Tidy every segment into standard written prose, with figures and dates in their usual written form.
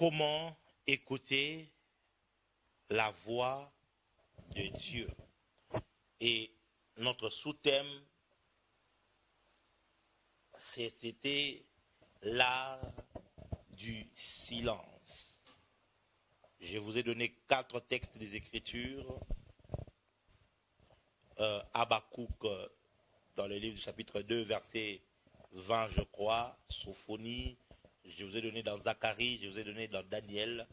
Comment écouter la voix de Dieu? Et notre sous-thème, c'était l'art du silence. Je vous ai donné 4 textes des Écritures. Habakkuk, dans le livre du chapitre 2, verset 20, je crois. Sophonie, je vous ai donné dans Zacharie, je vous ai donné dans Daniel.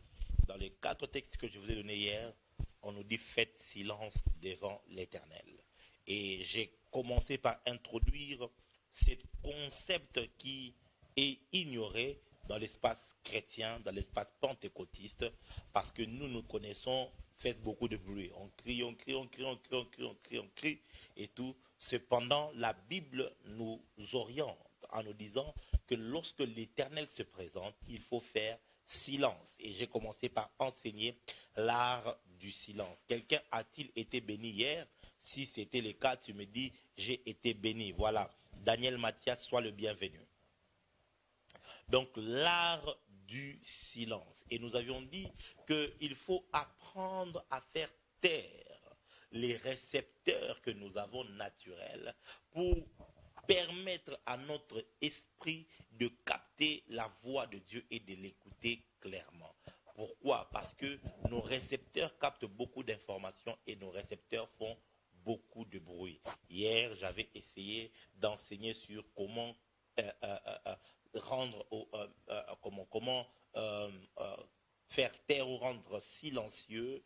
Dans les 4 textes que je vous ai donnés hier, on nous dit « Faites silence devant l'Éternel ». Et j'ai commencé par introduire ce concept qui est ignoré dans l'espace chrétien, dans l'espace pentecôtiste, parce que nous connaissons, faites beaucoup de bruit. On crie, on crie, on crie, on crie, on crie, on crie, on crie, et tout. Cependant, la Bible nous oriente en nous disant que lorsque l'Éternel se présente, il faut faire silence. Et j'ai commencé par enseigner l'art du silence. Quelqu'un a-t-il été béni hier? Si c'était le cas, tu me dis, j'ai été béni. Voilà, Daniel Mathias, sois le bienvenu. Donc, l'art du silence. Et nous avions dit qu'il faut apprendre à faire taire les récepteurs que nous avons naturels pour permettre à notre esprit de capter la voix de Dieu et de l'écouter clairement. Pourquoi? Parce que nos récepteurs captent beaucoup d'informations et nos récepteurs font beaucoup de bruit. Hier, j'avais essayé d'enseigner sur comment faire taire ou rendre silencieux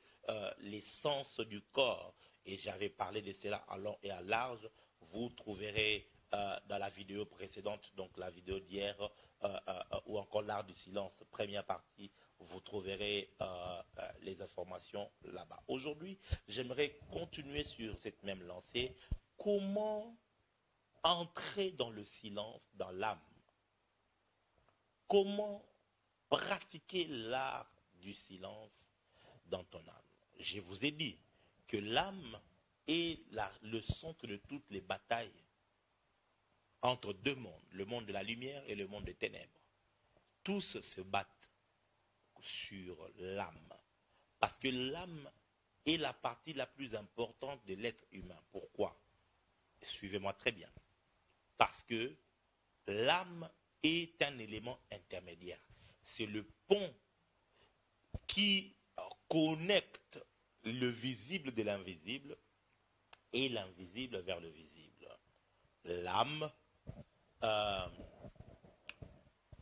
les sens du corps. Et j'avais parlé de cela à long et à large. Vous trouverez dans la vidéo précédente, donc la vidéo d'hier, ou encore l'art du silence, première partie, vous trouverez les informations là-bas. Aujourd'hui, j'aimerais continuer sur cette même lancée. Comment entrer dans le silence, dans l'âme? Comment pratiquer l'art du silence dans ton âme? Je vous ai dit que l'âme est le centre de toutes les batailles entre deux mondes, le monde de la lumière et le monde des ténèbres. Tous se battent sur l'âme, parce que l'âme est la partie la plus importante de l'être humain. Pourquoi? Suivez-moi très bien. Parce que l'âme est un élément intermédiaire. C'est le pont qui connecte le visible de l'invisible et l'invisible vers le visible. L'âme,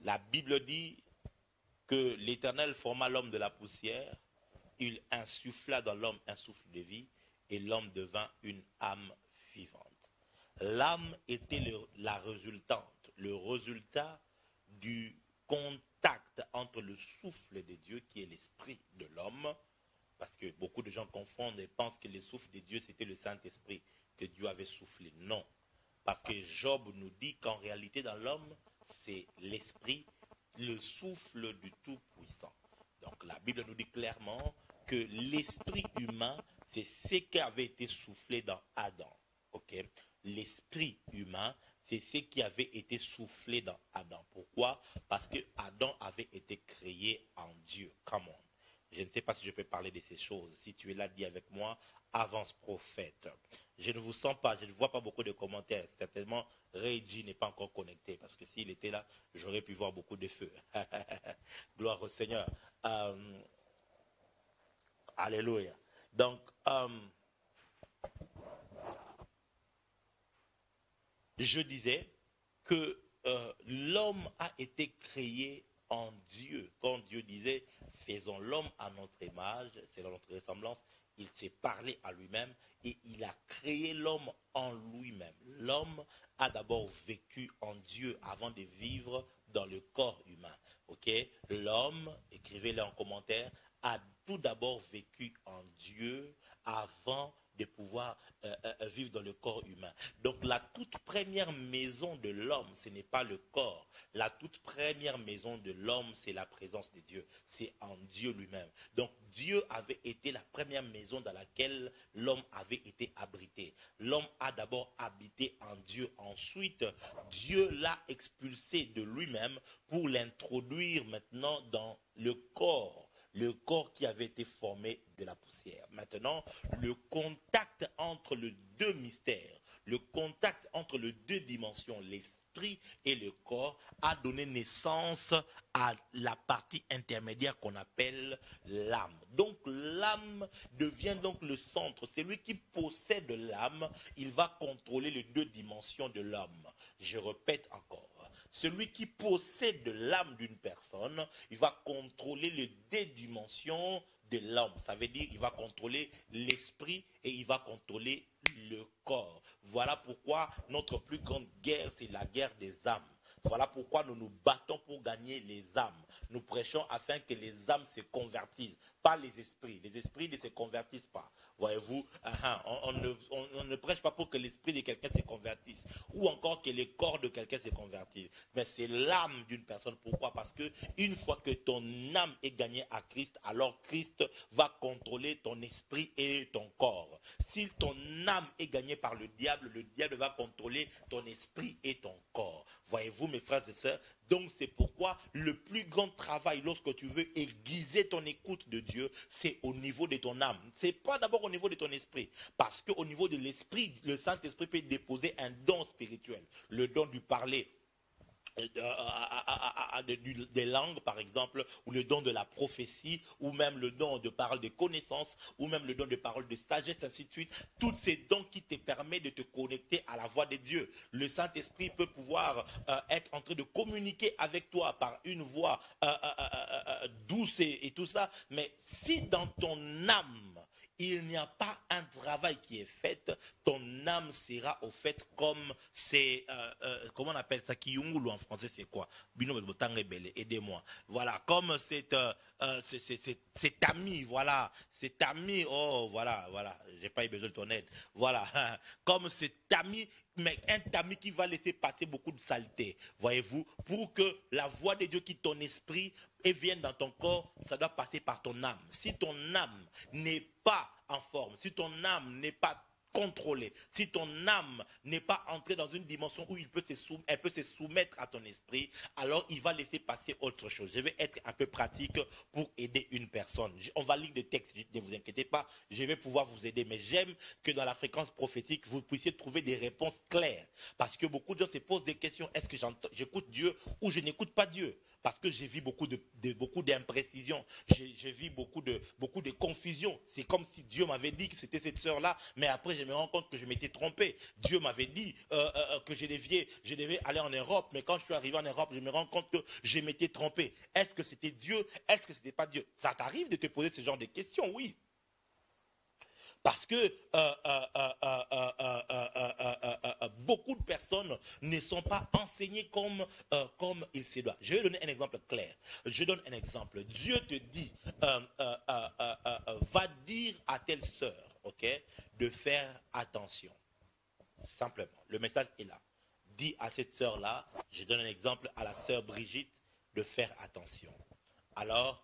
la Bible dit que l'Éternel forma l'homme de la poussière, il insuffla dans l'homme un souffle de vie et l'homme devint une âme vivante. L'âme était la résultante, le résultat du contact entre le souffle de Dieu qui est l'esprit de l'homme, parce que beaucoup de gens confondent et pensent que le souffle de Dieu c'était le Saint-Esprit que Dieu avait soufflé. Non, parce que Job nous dit qu'en réalité dans l'homme c'est l'esprit, le souffle du Tout-Puissant. Donc la Bible nous dit clairement que l'esprit humain c'est ce qui avait été soufflé dans Adam. Ok? L'esprit humain, c'est ce qui avait été soufflé dans Adam. Pourquoi? Parce que Adam avait été créé en Dieu. Come on. Je ne sais pas si je peux parler de ces choses. Si tu es là, dis avec moi, avance prophète. Je ne vous sens pas, je ne vois pas beaucoup de commentaires. Certainement, Reggie n'est pas encore connecté, parce que s'il était là, j'aurais pu voir beaucoup de feux. Gloire au Seigneur. Alléluia. Donc, je disais que l'homme a été créé en Dieu. Quand Dieu disait, faisons l'homme à notre image, c'est dans notre ressemblance, il s'est parlé à lui-même et il a créé l'homme en lui-même. L'homme a d'abord vécu en Dieu avant de vivre dans le corps humain. Ok? L'homme, écrivez-le en commentaire, a tout d'abord vécu en Dieu avant de pouvoir vivre dans le corps humain. Donc la toute première maison de l'homme, ce n'est pas le corps. La toute première maison de l'homme, c'est la présence de Dieu. C'est en Dieu lui-même. Donc Dieu avait été la première maison dans laquelle l'homme avait été abrité. L'homme a d'abord habité en Dieu. Ensuite, Dieu l'a expulsé de lui-même pour l'introduire maintenant dans le corps qui avait été formé de la poussière. Maintenant, le contact entre les deux mystères, le contact entre les deux dimensions, l'esprit et le corps, a donné naissance à la partie intermédiaire qu'on appelle l'âme. Donc l'âme devient donc le centre. Celui qui possède l'âme, il va contrôler les deux dimensions de l'homme. Je répète encore. Celui qui possède l'âme d'une personne, il va contrôler les deux dimensions de l'homme. Ça veut dire qu'il va contrôler l'esprit et il va contrôler le corps. Voilà pourquoi notre plus grande guerre, c'est la guerre des âmes. Voilà pourquoi nous nous battons pour gagner les âmes. Nous prêchons afin que les âmes se convertissent, pas les esprits. Les esprits ne se convertissent pas. Voyez-vous, on ne prêche pas pour que l'esprit de quelqu'un se convertisse ou encore que le corps de quelqu'un se convertisse. Mais c'est l'âme d'une personne. Pourquoi? Parce que une fois que ton âme est gagnée à Christ, alors Christ va contrôler ton esprit et ton corps. Si ton âme est gagnée par le diable va contrôler ton esprit et ton corps. Voyez-vous, mes frères et sœurs, donc c'est pourquoi le plus grand travail lorsque tu veux aiguiser ton écoute de Dieu, c'est au niveau de ton âme. C'est pas d'abord au niveau de ton esprit. Parce qu'au niveau de l'esprit, le Saint-Esprit peut déposer un don spirituel. Le don du parler. Des langues par exemple, ou le don de la prophétie, ou même le don de parole de connaissance, ou même le don de parole de sagesse, ainsi de suite. Tous ces dons qui te permettent de te connecter à la voix de Dieu. Le Saint-Esprit peut pouvoir être en train de communiquer avec toi par une voix douce et tout ça, mais si dans ton âme il n'y a pas un travail qui est fait, ton âme sera au fait comme c'est, comment on appelle ça, Kiyungulu en français, c'est quoi? Aidez-moi. Voilà, comme cet ami, voilà, cet ami, oh, voilà, j'ai pas eu besoin de ton aide. Voilà, comme cet ami, mais un ami qui va laisser passer beaucoup de saleté, voyez-vous, pour que la voix de Dieu quitte ton esprit et vienne dans ton corps, ça doit passer par ton âme. Si ton âme n'est pas en forme, si ton âme n'est pas contrôlée, si ton âme n'est pas entrée dans une dimension où elle peut se soumettre à ton esprit, alors il va laisser passer autre chose. Je vais être un peu pratique pour aider une personne. On va lire des textes, ne vous inquiétez pas, je vais pouvoir vous aider, mais j'aime que dans la fréquence prophétique, vous puissiez trouver des réponses claires. Parce que beaucoup de gens se posent des questions, est-ce que j'écoute Dieu ou je n'écoute pas Dieu? Parce que j'ai vu beaucoup d'imprécisions, j'ai vu beaucoup de confusion. C'est comme si Dieu m'avait dit que c'était cette sœur-là, mais après je me rends compte que je m'étais trompé. Dieu m'avait dit que je devais aller en Europe, mais quand je suis arrivé en Europe, je me rends compte que je m'étais trompé. Est-ce que c'était Dieu? Est-ce que c'était pas Dieu? Ça t'arrive de te poser ce genre de questions? Oui. Parce que beaucoup de personnes ne sont pas enseignées comme il se doit. Je vais donner un exemple clair. Je donne un exemple. Dieu te dit, va dire à telle sœur, ok, de faire attention. Simplement. Le message est là. Dis à cette sœur-là, je donne un exemple à la sœur Brigitte, de faire attention. Alors,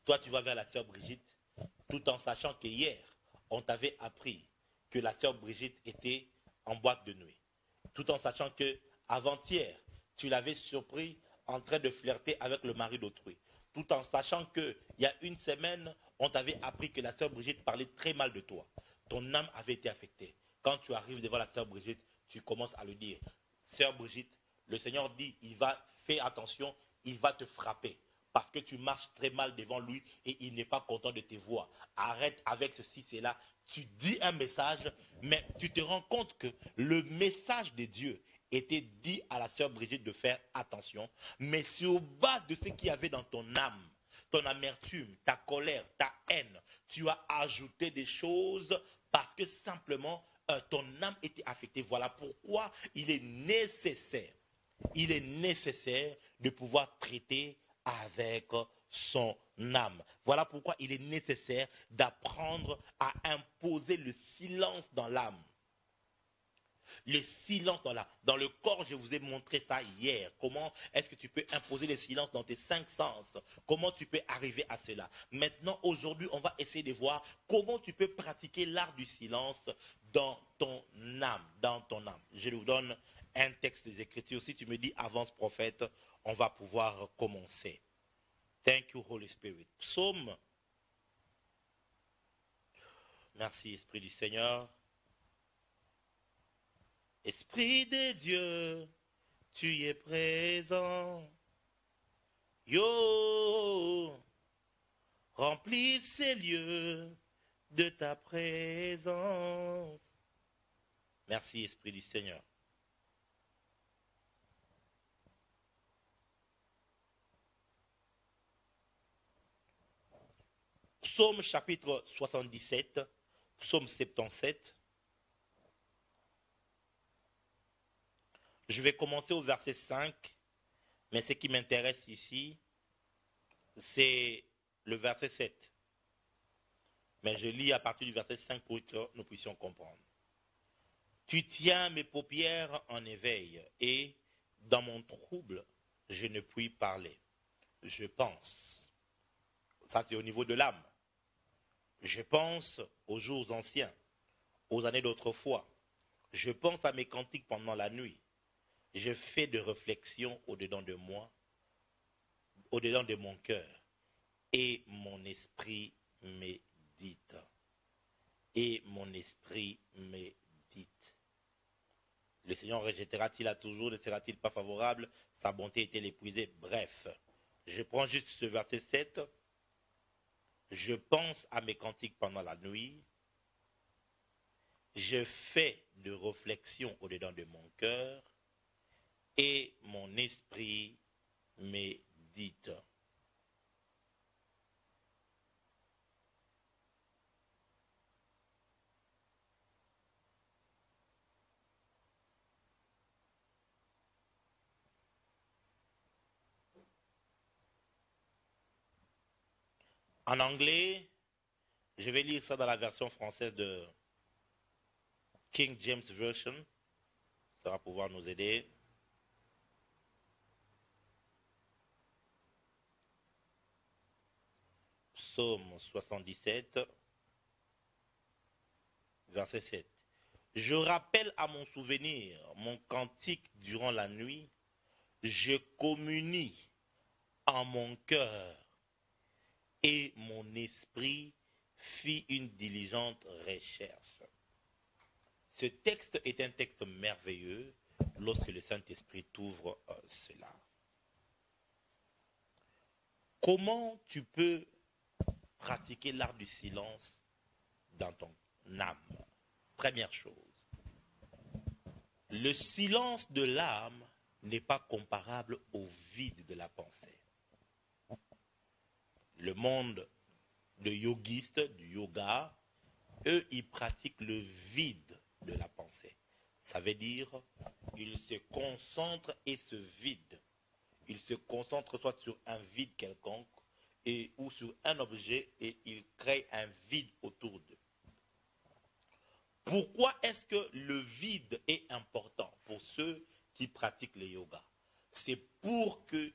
toi tu vas vers la sœur Brigitte, tout en sachant que hier, on t'avait appris que la sœur Brigitte était en boîte de nuit. Tout en sachant que avant-hier, tu l'avais surpris en train de flirter avec le mari d'autrui. Tout en sachant qu'il y a une semaine, on t'avait appris que la sœur Brigitte parlait très mal de toi. Ton âme avait été affectée. Quand tu arrives devant la sœur Brigitte, tu commences à lui dire, sœur Brigitte, le Seigneur dit, il va faire attention, il va te frapper. Parce que tu marches très mal devant lui et il n'est pas content de tes voix. Arrête avec ceci, c'est là. Tu dis un message, mais tu te rends compte que le message de Dieu était dit à la sœur Brigitte de faire attention, mais sur base de ce qu'il y avait dans ton âme, ton amertume, ta colère, ta haine, tu as ajouté des choses parce que simplement ton âme était affectée. Voilà pourquoi il est nécessaire de pouvoir traiter avec son âme. Voilà pourquoi il est nécessaire d'apprendre à imposer le silence dans l'âme. Le silence dans l'âme. Dans le corps, je vous ai montré ça hier. Comment est-ce que tu peux imposer le silence dans tes 5 sens? Comment tu peux arriver à cela? Maintenant, aujourd'hui, on va essayer de voir comment tu peux pratiquer l'art du silence dans ton âme. Dans ton âme. Je vous donne un texte des Écritures. Si tu me dis avance prophète, on va pouvoir commencer. Thank you, Holy Spirit. Psaume. Merci, Esprit du Seigneur. Esprit de Dieu, tu y es présent. Yo, remplis ces lieux de ta présence. Merci, Esprit du Seigneur. Psaume chapitre 77, psaume 77. Je vais commencer au verset 5, mais ce qui m'intéresse ici, c'est le verset 7. Mais je lis à partir du verset 5 pour que nous puissions comprendre. Tu tiens mes paupières en éveil, et dans mon trouble, je ne puis parler. Je pense. Ça, c'est au niveau de l'âme. Je pense aux jours anciens, aux années d'autrefois. Je pense à mes cantiques pendant la nuit. Je fais des réflexions au-dedans de moi, au-dedans de mon cœur, et mon esprit médite. Et mon esprit médite. Le Seigneur rejettera-t-il à toujours, ne sera-t-il pas favorable? Sa bonté est-elle épuisée? Bref, je prends juste ce verset 7. Je pense à mes cantiques pendant la nuit. Je fais de réflexions au-dedans de mon cœur. Et mon esprit médite. En anglais, je vais lire ça dans la version française de King James Version. Ça va pouvoir nous aider. Psaume 77, verset 7. Je rappelle à mon souvenir mon cantique durant la nuit. Je communie en mon cœur et mon esprit fit une diligente recherche. Ce texte est un texte merveilleux lorsque le Saint-Esprit t'ouvre cela. Comment tu peux pratiquer l'art du silence dans ton âme? Première chose, le silence de l'âme n'est pas comparable au vide de la pensée. Le monde de yogistes, du yoga, eux, ils pratiquent le vide de la pensée. Ça veut dire, ils se concentrent et se vident. Ils se concentrent soit sur un vide quelconque ou sur un objet et ils créent un vide autour d'eux. Pourquoi est-ce que le vide est important pour ceux qui pratiquent le yoga? C'est pour que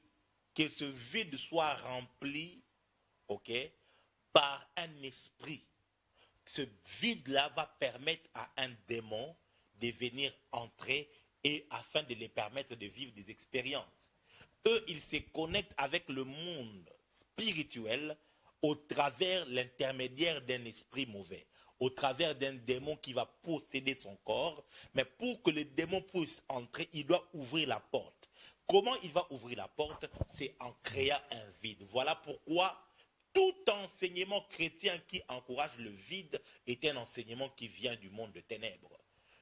ce vide soit rempli, ok, par un esprit. Ce vide-là va permettre à un démon de venir entrer et afin de les permettre de vivre des expériences. Eux, ils se connectent avec le monde spirituel au travers l'intermédiaire d'un esprit mauvais, au travers d'un démon qui va posséder son corps. Mais pour que le démon puisse entrer, il doit ouvrir la porte. Comment il va ouvrir la porte? C'est en créant un vide. Voilà pourquoi tout enseignement chrétien qui encourage le vide est un enseignement qui vient du monde de ténèbres.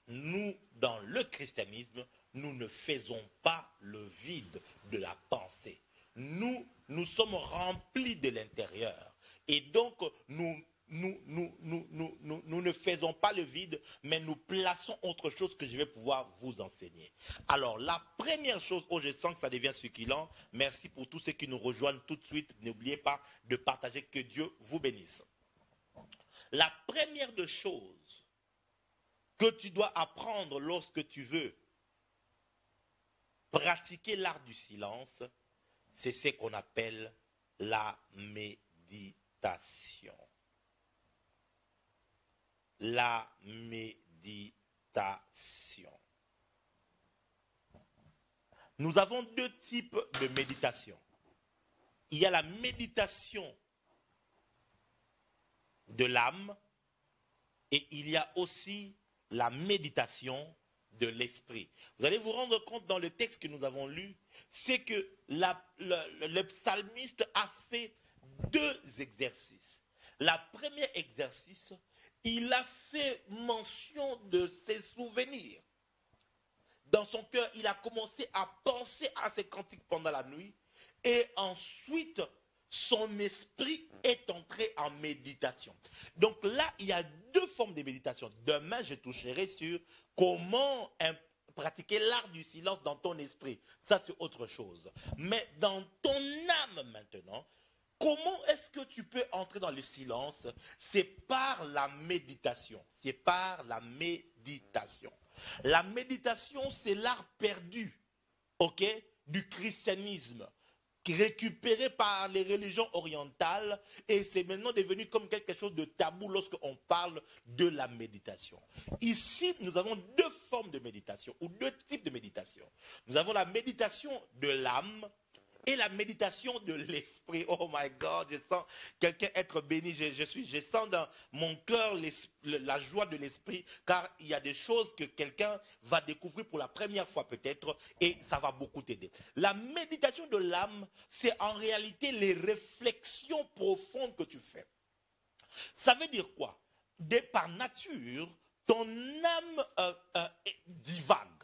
Nous, dans le christianisme, nous ne faisons pas le vide de la pensée. Nous sommes remplis de l'intérieur. Et donc, nous nous ne faisons pas le vide, mais nous plaçons autre chose que je vais pouvoir vous enseigner. Alors, la première chose, je sens que ça devient succulent. Merci pour tous ceux qui nous rejoignent tout de suite. N'oubliez pas de partager. Que Dieu vous bénisse. La première des choses que tu dois apprendre lorsque tu veux pratiquer l'art du silence, c'est ce qu'on appelle la méditation. La méditation. Nous avons deux types de méditation. Il y a la méditation de l'âme et il y a aussi la méditation de l'esprit. Vous allez vous rendre compte dans le texte que nous avons lu, c'est que le psalmiste a fait deux exercices. Le premier exercice, il a fait mention de ses souvenirs. Dans son cœur, il a commencé à penser à ses cantiques pendant la nuit. Et ensuite, son esprit est entré en méditation. Donc là, il y a deux formes de méditation. Demain, je toucherai sur comment pratiquer l'art du silence dans ton esprit. Ça, c'est autre chose. Mais dans ton âme maintenant, comment est-ce que tu peux entrer dans le silence? C'est par la méditation. C'est par la méditation. La méditation, c'est l'art perdu, ok, du christianisme, récupéré par les religions orientales, et c'est maintenant devenu comme quelque chose de tabou lorsqu'on parle de la méditation. Ici, nous avons deux formes de méditation, ou deux types de méditation. Nous avons la méditation de l'âme et la méditation de l'esprit. Oh my God, je sens quelqu'un être béni. Je sens dans mon cœur la joie de l'esprit, car il y a des choses que quelqu'un va découvrir pour la première fois peut-être, et ça va beaucoup t'aider. La méditation de l'âme, c'est en réalité les réflexions profondes que tu fais. Ça veut dire quoi? Par nature, ton âme divague.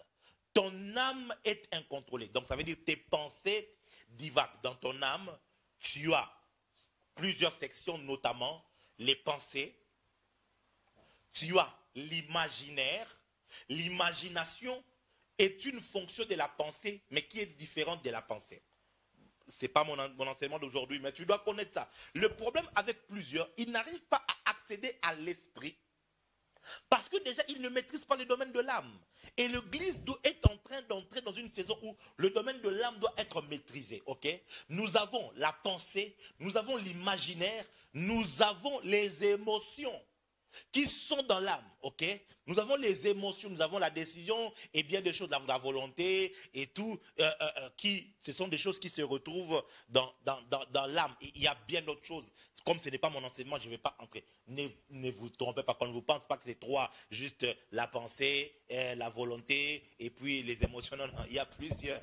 Ton âme est incontrôlée. Donc ça veut dire tes pensées divague. Dans ton âme, tu as plusieurs sections, notamment les pensées. Tu as l'imaginaire. L'imagination est une fonction de la pensée, mais qui est différente de la pensée. Ce n'est pas mon enseignement d'aujourd'hui, mais tu dois connaître ça. Le problème avec plusieurs, ils n'arrivent pas à accéder à l'esprit, parce que déjà, ils ne maîtrisent pas le domaine de l'âme. Et l'Église est en train d'entrer dans une saison où le domaine de l'âme doit être maîtrisé. Okay? Nous avons la pensée, nous avons l'imaginaire, nous avons les émotions qui sont dans l'âme. Okay? Nous avons les émotions, nous avons la décision et bien des choses, la volonté et tout, ce sont des choses qui se retrouvent dans l'âme. Il y a bien d'autres choses. Comme ce n'est pas mon enseignement, je ne vais pas entrer. Ne vous trompez pas, quand je ne vous pense pas que c'est trois, juste la pensée, la volonté et puis les émotions. Non, non, il y a plusieurs.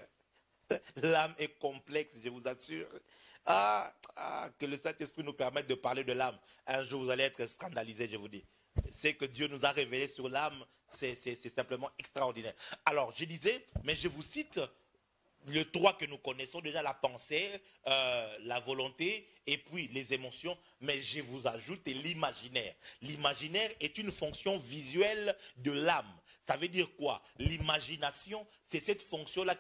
L'âme est complexe, je vous assure. Que le Saint-Esprit nous permette de parler de l'âme. Un jour, vous allez être scandalisés, je vous dis. Ce que Dieu nous a révélé sur l'âme, c'est simplement extraordinaire. Alors, je disais, mais je vous cite les trois que nous connaissons déjà, la pensée, la volonté et puis les émotions, mais je vous ajoute l'imaginaire. L'imaginaire est une fonction visuelle de l'âme. Ça veut dire quoi? L'imagination, c'est cette fonction-là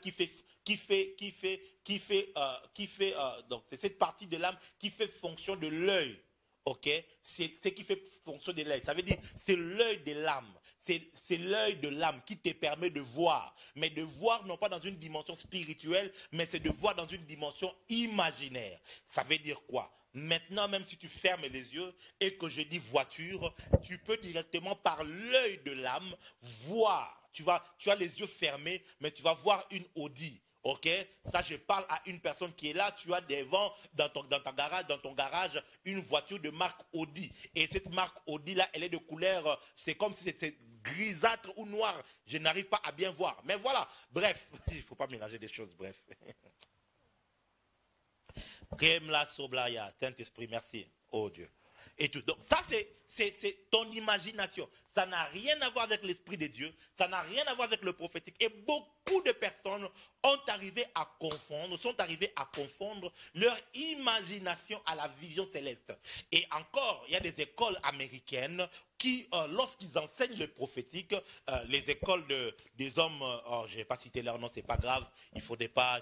donc c'est cette partie de l'âme qui fait fonction de l'œil. Ok, c'est ce qui fait fonction de l'œil. Ça veut dire c'est l'œil de l'âme. C'est l'œil de l'âme qui te permet de voir. Mais de voir non pas dans une dimension spirituelle, mais c'est de voir dans une dimension imaginaire. Ça veut dire quoi? Maintenant, même si tu fermes les yeux et que je dis voiture, tu peux directement par l'œil de l'âme voir. Tu as les yeux fermés, mais tu vas voir une Audi. Ok, ça je parle à une personne qui est là. Tu as devant dans ton garage une voiture de marque Audi. Et cette marque Audi là, elle est de couleur, c'est comme si c'était grisâtre ou noir. Je n'arrive pas à bien voir. Mais voilà, bref, il ne faut pas mélanger des choses, bref. Kremla Soblaya, Saint-Esprit, merci. Oh Dieu. Et tout. Donc ça c'est ton imagination. Ça n'a rien à voir avec l'Esprit de Dieu. Ça n'a rien à voir avec le prophétique. Et beaucoup de personnes ont arrivés à confondre leur imagination à la vision céleste. Et encore, il y a des écoles américaines qui, lorsqu'ils enseignent le prophétique, les écoles des hommes, je ne vais pas citer leur nom, c'est pas grave, il faudrait pas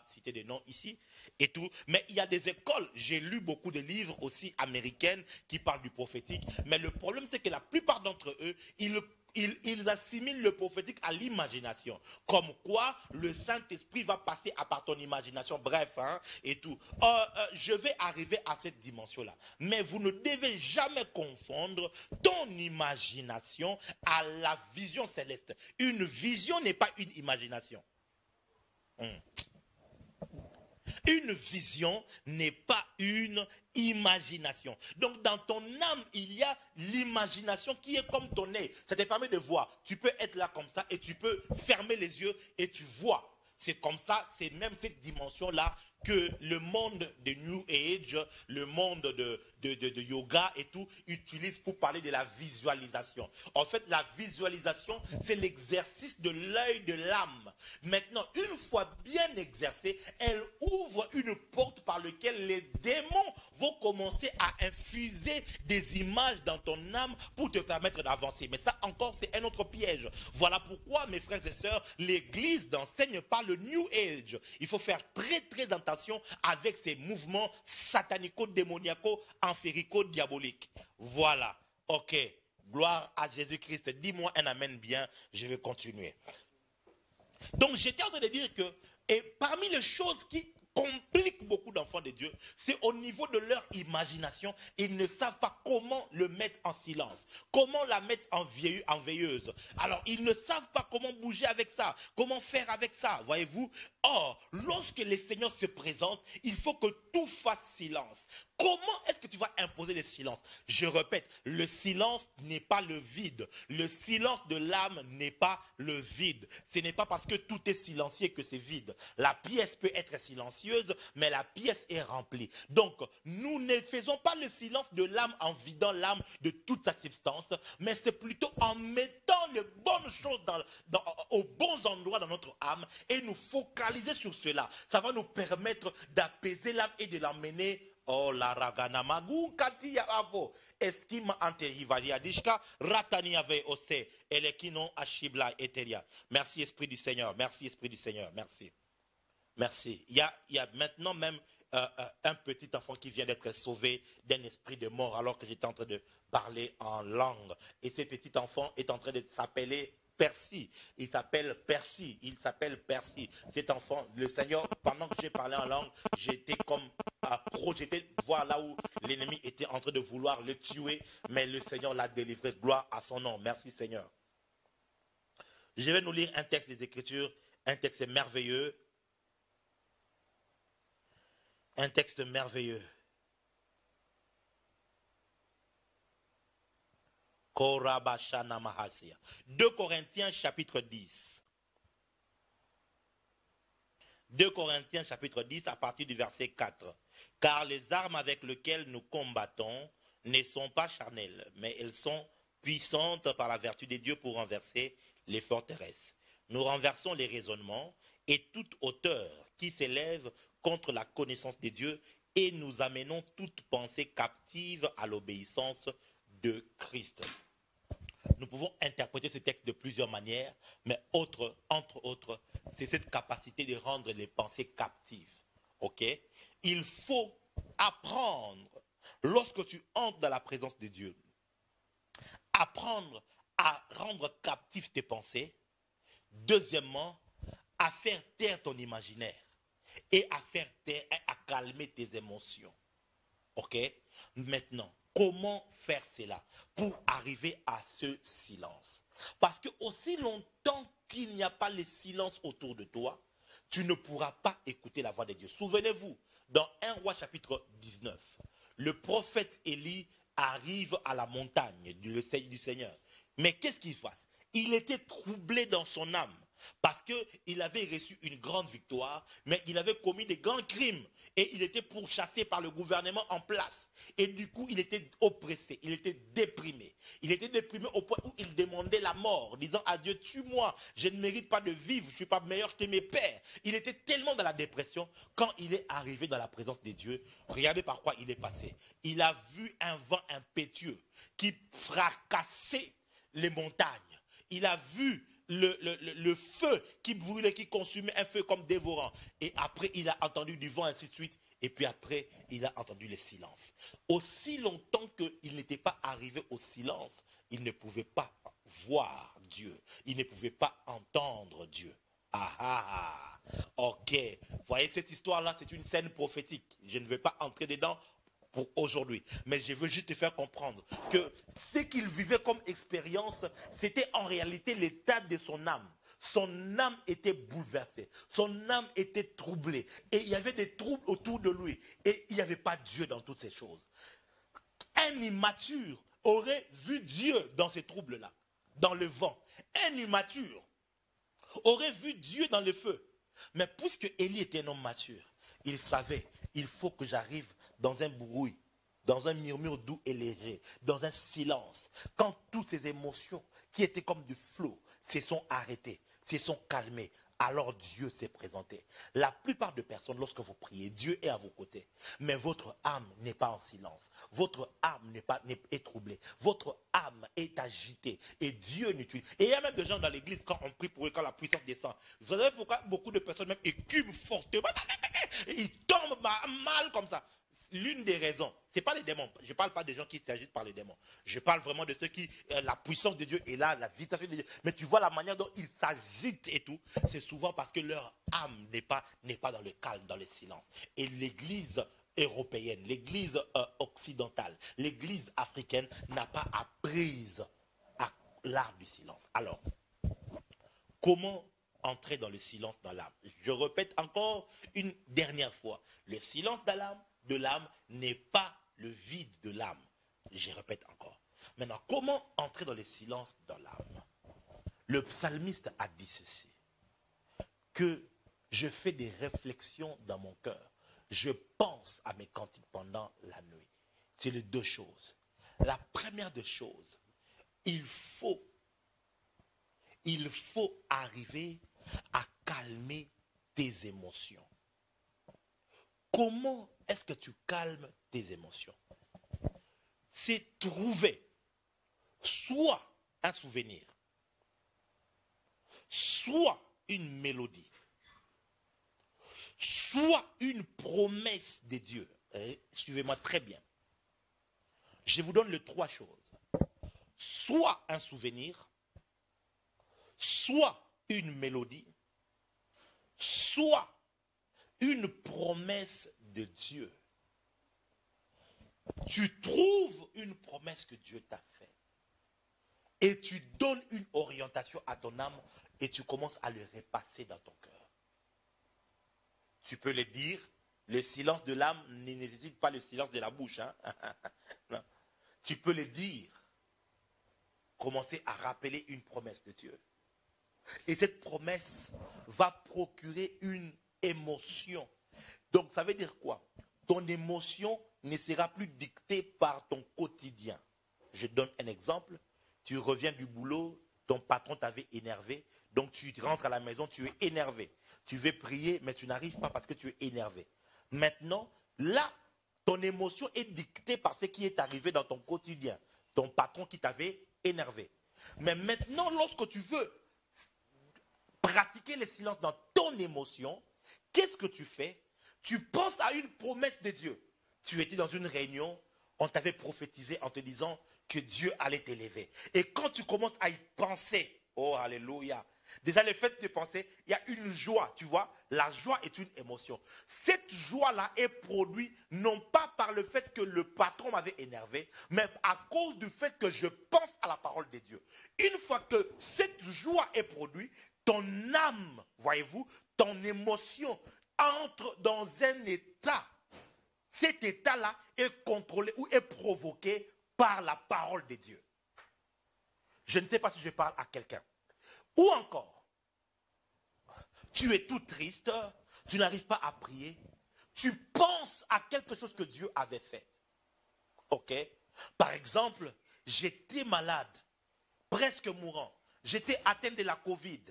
citer des noms ici et tout, mais il y a des écoles, j'ai lu beaucoup de livres aussi américaines qui parlent du prophétique, mais le problème c'est que la plupart d'entre eux, ils assimilent le prophétique à l'imagination. Comme quoi, le Saint-Esprit va passer à part ton imagination. Bref, et tout. Je vais arriver à cette dimension-là. Mais vous ne devez jamais confondre ton imagination à la vision céleste. Une vision n'est pas une imagination. Une vision n'est pas une imagination. Donc dans ton âme, il y a l'imagination qui est comme ton nez. Ça te permet de voir. Tu peux être là comme ça et tu peux fermer les yeux et tu vois. C'est comme ça, c'est même cette dimension-là que le monde de New Age, le monde de yoga et tout, utilise pour parler de la visualisation. En fait, la visualisation, c'est l'exercice de l'œil de l'âme. Maintenant, une fois bien exercée, elle ouvre une porte par laquelle les démons vont commencer à infuser des images dans ton âme pour te permettre d'avancer. Mais ça encore, c'est un autre piège. Voilà pourquoi, mes frères et sœurs, l'Église n'enseigne pas le New Age. Il faut faire très très attention avec ces mouvements satanico-démoniaco, enférico-diaboliques. Voilà. Ok. Gloire à Jésus-Christ. Dis-moi un amen bien. Je vais continuer. Donc j'étais en train de dire que, et parmi les choses qui compliquent beaucoup d'enfants de Dieu, c'est au niveau de leur imagination. Ils ne savent pas comment le mettre en silence, comment la mettre en veilleuse. Alors, ils ne savent pas comment bouger avec ça, comment faire avec ça, voyez-vous. Or, lorsque les seigneurs se présentent, il faut que tout fasse silence. Comment est-ce que tu vas imposer le silence? Je répète, le silence n'est pas le vide. Le silence de l'âme n'est pas le vide. Ce n'est pas parce que tout est silencieux que c'est vide. La pièce peut être silencieuse, mais la pièce est remplie. Donc, nous ne faisons pas le silence de l'âme en vidant l'âme de toute sa substance, mais c'est plutôt en mettant les bonnes choses aux bons endroits dans notre âme et nous focaliser sur cela. Ça va nous permettre d'apaiser l'âme et de l'emmener. Oh la ragana magu katia avo eskima ante hivaliadishka ratani ave ose elekino ashibla eteria. Merci Esprit du Seigneur, merci Esprit du Seigneur, merci. Merci. Il y a maintenant même un petit enfant qui vient d'être sauvé d'un esprit de mort alors que j'étais en train de parler en langue. Et ce petit enfant est en train de s'appeler Percy. Il s'appelle Percy. Cet enfant, le Seigneur, pendant que j'ai parlé en langue, j'étais comme à projeter, voir là où l'ennemi était en train de vouloir le tuer, mais le Seigneur l'a délivré. Gloire à son nom. Merci Seigneur. Je vais nous lire un texte des Écritures, un texte merveilleux. Un texte merveilleux. 2 Corinthiens chapitre 10. 2 Corinthiens chapitre 10 à partir du verset 4. Car les armes avec lesquelles nous combattons ne sont pas charnelles, mais elles sont puissantes par la vertu de Dieu pour renverser les forteresses. Nous renversons les raisonnements et toute hauteur qui s'élève contre la connaissance de Dieu et nous amenons toute pensée captive à l'obéissance de Christ. Nous pouvons interpréter ce texte de plusieurs manières, mais entre autres, c'est cette capacité de rendre les pensées captives. Ok? Il faut apprendre, lorsque tu entres dans la présence de Dieu, apprendre à rendre captives tes pensées. Deuxièmement, à faire taire ton imaginaire et à faire taire, à calmer tes émotions. Ok? Maintenant, comment faire cela pour arriver à ce silence? Parce que aussi longtemps qu'il n'y a pas le silence autour de toi, tu ne pourras pas écouter la voix de Dieu. Souvenez-vous, dans 1 Roi chapitre 19, le prophète Élie arrive à la montagne du Seigneur. Mais qu'est-ce qu'il fasse? Il était troublé dans son âme. Parce qu'il avait reçu une grande victoire, mais il avait commis des grands crimes. Et il était pourchassé par le gouvernement en place. Et du coup, il était oppressé, il était déprimé. Il était déprimé au point où il demandait la mort, disant à Dieu, tue-moi, je ne mérite pas de vivre, je ne suis pas meilleur que mes pères. Il était tellement dans la dépression, quand il est arrivé dans la présence de Dieu, regardez par quoi il est passé. Il a vu un vent impétueux qui fracassait les montagnes. Il a vu le feu qui brûlait, qui consumait, un feu comme dévorant. Et après, il a entendu du vent, ainsi de suite. Et puis après, il a entendu le silence. Aussi longtemps qu'il n'était pas arrivé au silence, il ne pouvait pas voir Dieu. Il ne pouvait pas entendre Dieu. Ah ah, ok. Vous voyez, cette histoire-là, c'est une scène prophétique. Je ne vais pas entrer dedans pour aujourd'hui. Mais je veux juste te faire comprendre que ce qu'il vivait comme expérience, c'était en réalité l'état de son âme. Son âme était bouleversée. Son âme était troublée. Et il y avait des troubles autour de lui. Et il n'y avait pas Dieu dans toutes ces choses. Un immature aurait vu Dieu dans ces troubles-là, dans le vent. Un immature aurait vu Dieu dans le feu. Mais puisque Élie était un homme mature, il savait, il faut que j'arrive dans un bruit, dans un murmure doux et léger, dans un silence, quand toutes ces émotions qui étaient comme du flot se sont arrêtées, se sont calmées, alors Dieu s'est présenté. La plupart des personnes, lorsque vous priez, Dieu est à vos côtés, mais votre âme n'est pas en silence, votre âme est troublée, votre âme est agitée, et Dieu n'utilise. Et il y a même des gens dans l'église, quand on prie pour eux, quand la puissance descend, vous savez pourquoi beaucoup de personnes même écument fortement, et ils tombent mal comme ça. L'une des raisons, ce n'est pas les démons. Je ne parle pas des gens qui s'agitent par les démons. Je parle vraiment de ceux qui, la puissance de Dieu est là, la visitation de Dieu. Mais tu vois la manière dont ils s'agitent et tout, c'est souvent parce que leur âme n'est pas dans le calme, dans le silence. Et l'église européenne, l'église occidentale, l'église africaine n'a pas apprise à l'art du silence. Alors, comment entrer dans le silence dans l'âme? Je répète encore une dernière fois, le silence de l'âme n'est pas le vide de l'âme. Je répète encore. Maintenant, comment entrer dans le silence dans l'âme? Le psalmiste a dit ceci, que je fais des réflexions dans mon cœur. Je pense à mes cantiques pendant la nuit. C'est les deux choses. La première des choses, il faut arriver à calmer tes émotions. Comment est-ce que tu calmes tes émotions? C'est trouver soit un souvenir, soit une mélodie, soit une promesse de Dieu. Suivez-moi très bien. Je vous donne les trois choses. Soit un souvenir, soit une mélodie, soit une promesse de Dieu. Tu trouves une promesse que Dieu t'a faite et tu donnes une orientation à ton âme et tu commences à le repasser dans ton cœur. Tu peux le dire, le silence de l'âme ne nécessite pas le silence de la bouche. Hein? Non. Tu peux le dire, commencer à rappeler une promesse de Dieu. Et cette promesse va procurer une émotion. Donc ça veut dire quoi? Ton émotion ne sera plus dictée par ton quotidien. Je donne un exemple. Tu reviens du boulot, ton patron t'avait énervé, donc tu rentres à la maison, tu es énervé. Tu veux prier, mais tu n'arrives pas parce que tu es énervé. Maintenant, là, ton émotion est dictée par ce qui est arrivé dans ton quotidien. Ton patron qui t'avait énervé. Mais maintenant, lorsque tu veux pratiquer le silence dans ton émotion, qu'est-ce que tu fais? Tu penses à une promesse de Dieu. Tu étais dans une réunion, on t'avait prophétisé en te disant que Dieu allait t'élever. Et quand tu commences à y penser, oh alléluia, déjà le fait de penser, il y a une joie, tu vois. La joie est une émotion. Cette joie-là est produite non pas par le fait que le patron m'avait énervé, mais à cause du fait que je pense à la parole de Dieu. Une fois que cette joie est produite, ton âme, voyez-vous, ton émotion entre dans un état. Cet état-là est contrôlé ou est provoqué par la parole de Dieu. Je ne sais pas si je parle à quelqu'un. Ou encore, Tu es tout triste, tu n'arrives pas à prier, tu penses à quelque chose que Dieu avait fait. Ok? Par exemple, j'étais malade, presque mourant. J'étais atteint de la Covid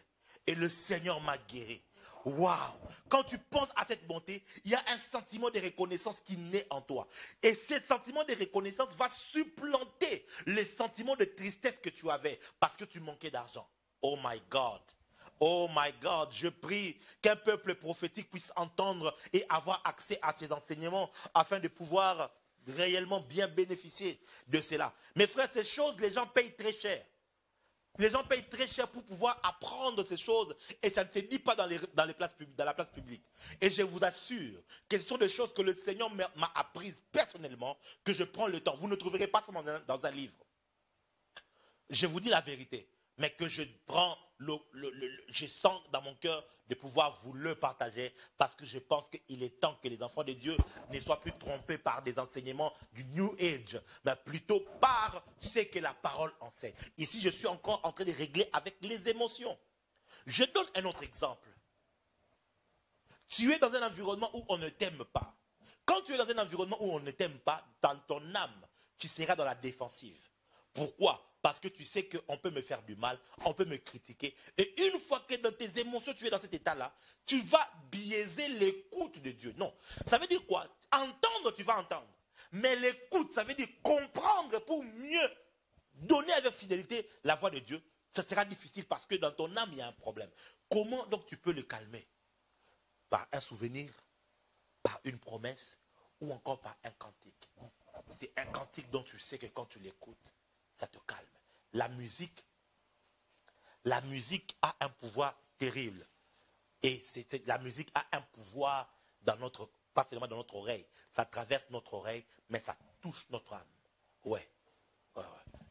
et le Seigneur m'a guéri. Waouh! Quand tu penses à cette bonté, il y a un sentiment de reconnaissance qui naît en toi. Et ce sentiment de reconnaissance va supplanter les sentiments de tristesse que tu avais parce que tu manquais d'argent. Oh my God! Oh my God, je prie qu'un peuple prophétique puisse entendre et avoir accès à ces enseignements afin de pouvoir réellement bien bénéficier de cela. Mes frères, ces choses, les gens payent très cher. Les gens payent très cher pour pouvoir apprendre ces choses et ça ne se dit pas dans la place publique. Et je vous assure que ce sont des choses que le Seigneur m'a apprises personnellement, que je prends le temps. Vous ne trouverez pas ça dans un livre. Je vous dis la vérité, mais que je prends, je sens dans mon cœur de pouvoir vous le partager parce que je pense qu'il est temps que les enfants de Dieu ne soient plus trompés par des enseignements du New Age, mais plutôt par ce que la parole enseigne. Ici, je suis encore en train de régler avec les émotions. Je donne un autre exemple. Tu es dans un environnement où on ne t'aime pas. Quand tu es dans un environnement où on ne t'aime pas, dans ton âme, tu seras dans la défensive. Pourquoi? Parce que tu sais qu'on peut me faire du mal, on peut me critiquer. Et une fois que dans tes émotions, tu es dans cet état-là, tu vas biaiser l'écoute de Dieu. Non. Ça veut dire quoi? Entendre, tu vas entendre. Mais l'écoute, ça veut dire comprendre pour mieux donner avec fidélité la voix de Dieu. Ça sera difficile parce que dans ton âme, il y a un problème. Comment donc tu peux le calmer? Par un souvenir, par une promesse ou encore par un cantique. C'est un cantique dont tu sais que quand tu l'écoutes, ça te calme. La musique a un pouvoir terrible. Et la musique a un pouvoir dans notre, pas seulement dans notre oreille. Ça traverse notre oreille, mais ça touche notre âme. Ouais.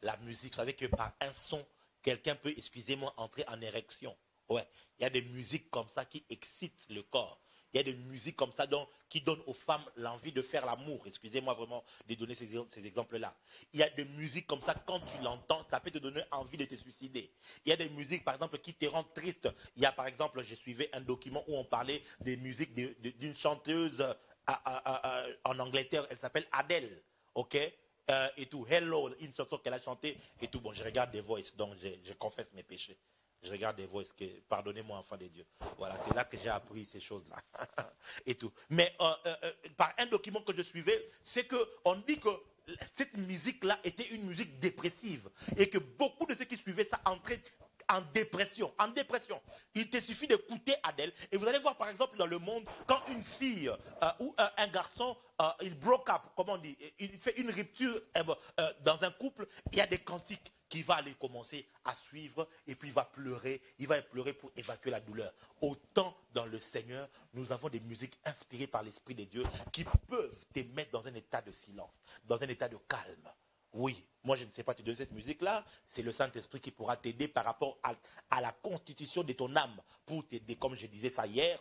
La musique, vous savez que par un son, quelqu'un peut, excusez-moi, entrer en érection. Ouais. Il y a des musiques comme ça qui excitent le corps. Il y a des musiques comme ça qui donnent aux femmes l'envie de faire l'amour. Excusez-moi vraiment de donner ces exemples-là. Il y a des musiques comme ça, quand tu l'entends, ça peut te donner envie de te suicider. Il y a des musiques, par exemple, qui te rendent triste. Il y a, par exemple, je suivais un document où on parlait des musiques d'une chanteuse en Angleterre. Elle s'appelle Adele. OK? Et tout. Hello, une chanson qu'elle a chantée. Et tout. Bon, je regarde The Voice, donc je confesse mes péchés. Je regarde des voix, pardonnez-moi, enfant de Dieu. Voilà, c'est là que j'ai appris ces choses-là. Et tout. Mais par un document que je suivais, c'est qu'on dit que cette musique-là était une musique dépressive. Et que beaucoup de ceux qui suivaient ça entraient en dépression. En dépression. Il te suffit d'écouter Adèle. Et vous allez voir, par exemple, dans le monde, quand une fille ou un garçon, il broke up, comment on dit, il fait une rupture dans un couple, il y a des cantiques qui va aller commencer à suivre et puis il va pleurer pour évacuer la douleur. Autant dans le Seigneur, nous avons des musiques inspirées par l'Esprit de Dieu qui peuvent te mettre dans un état de silence, dans un état de calme. Oui, moi je ne sais pas te donner cette musique-là, c'est le Saint-Esprit qui pourra t'aider par rapport à la constitution de ton âme, pour t'aider, comme je disais ça hier.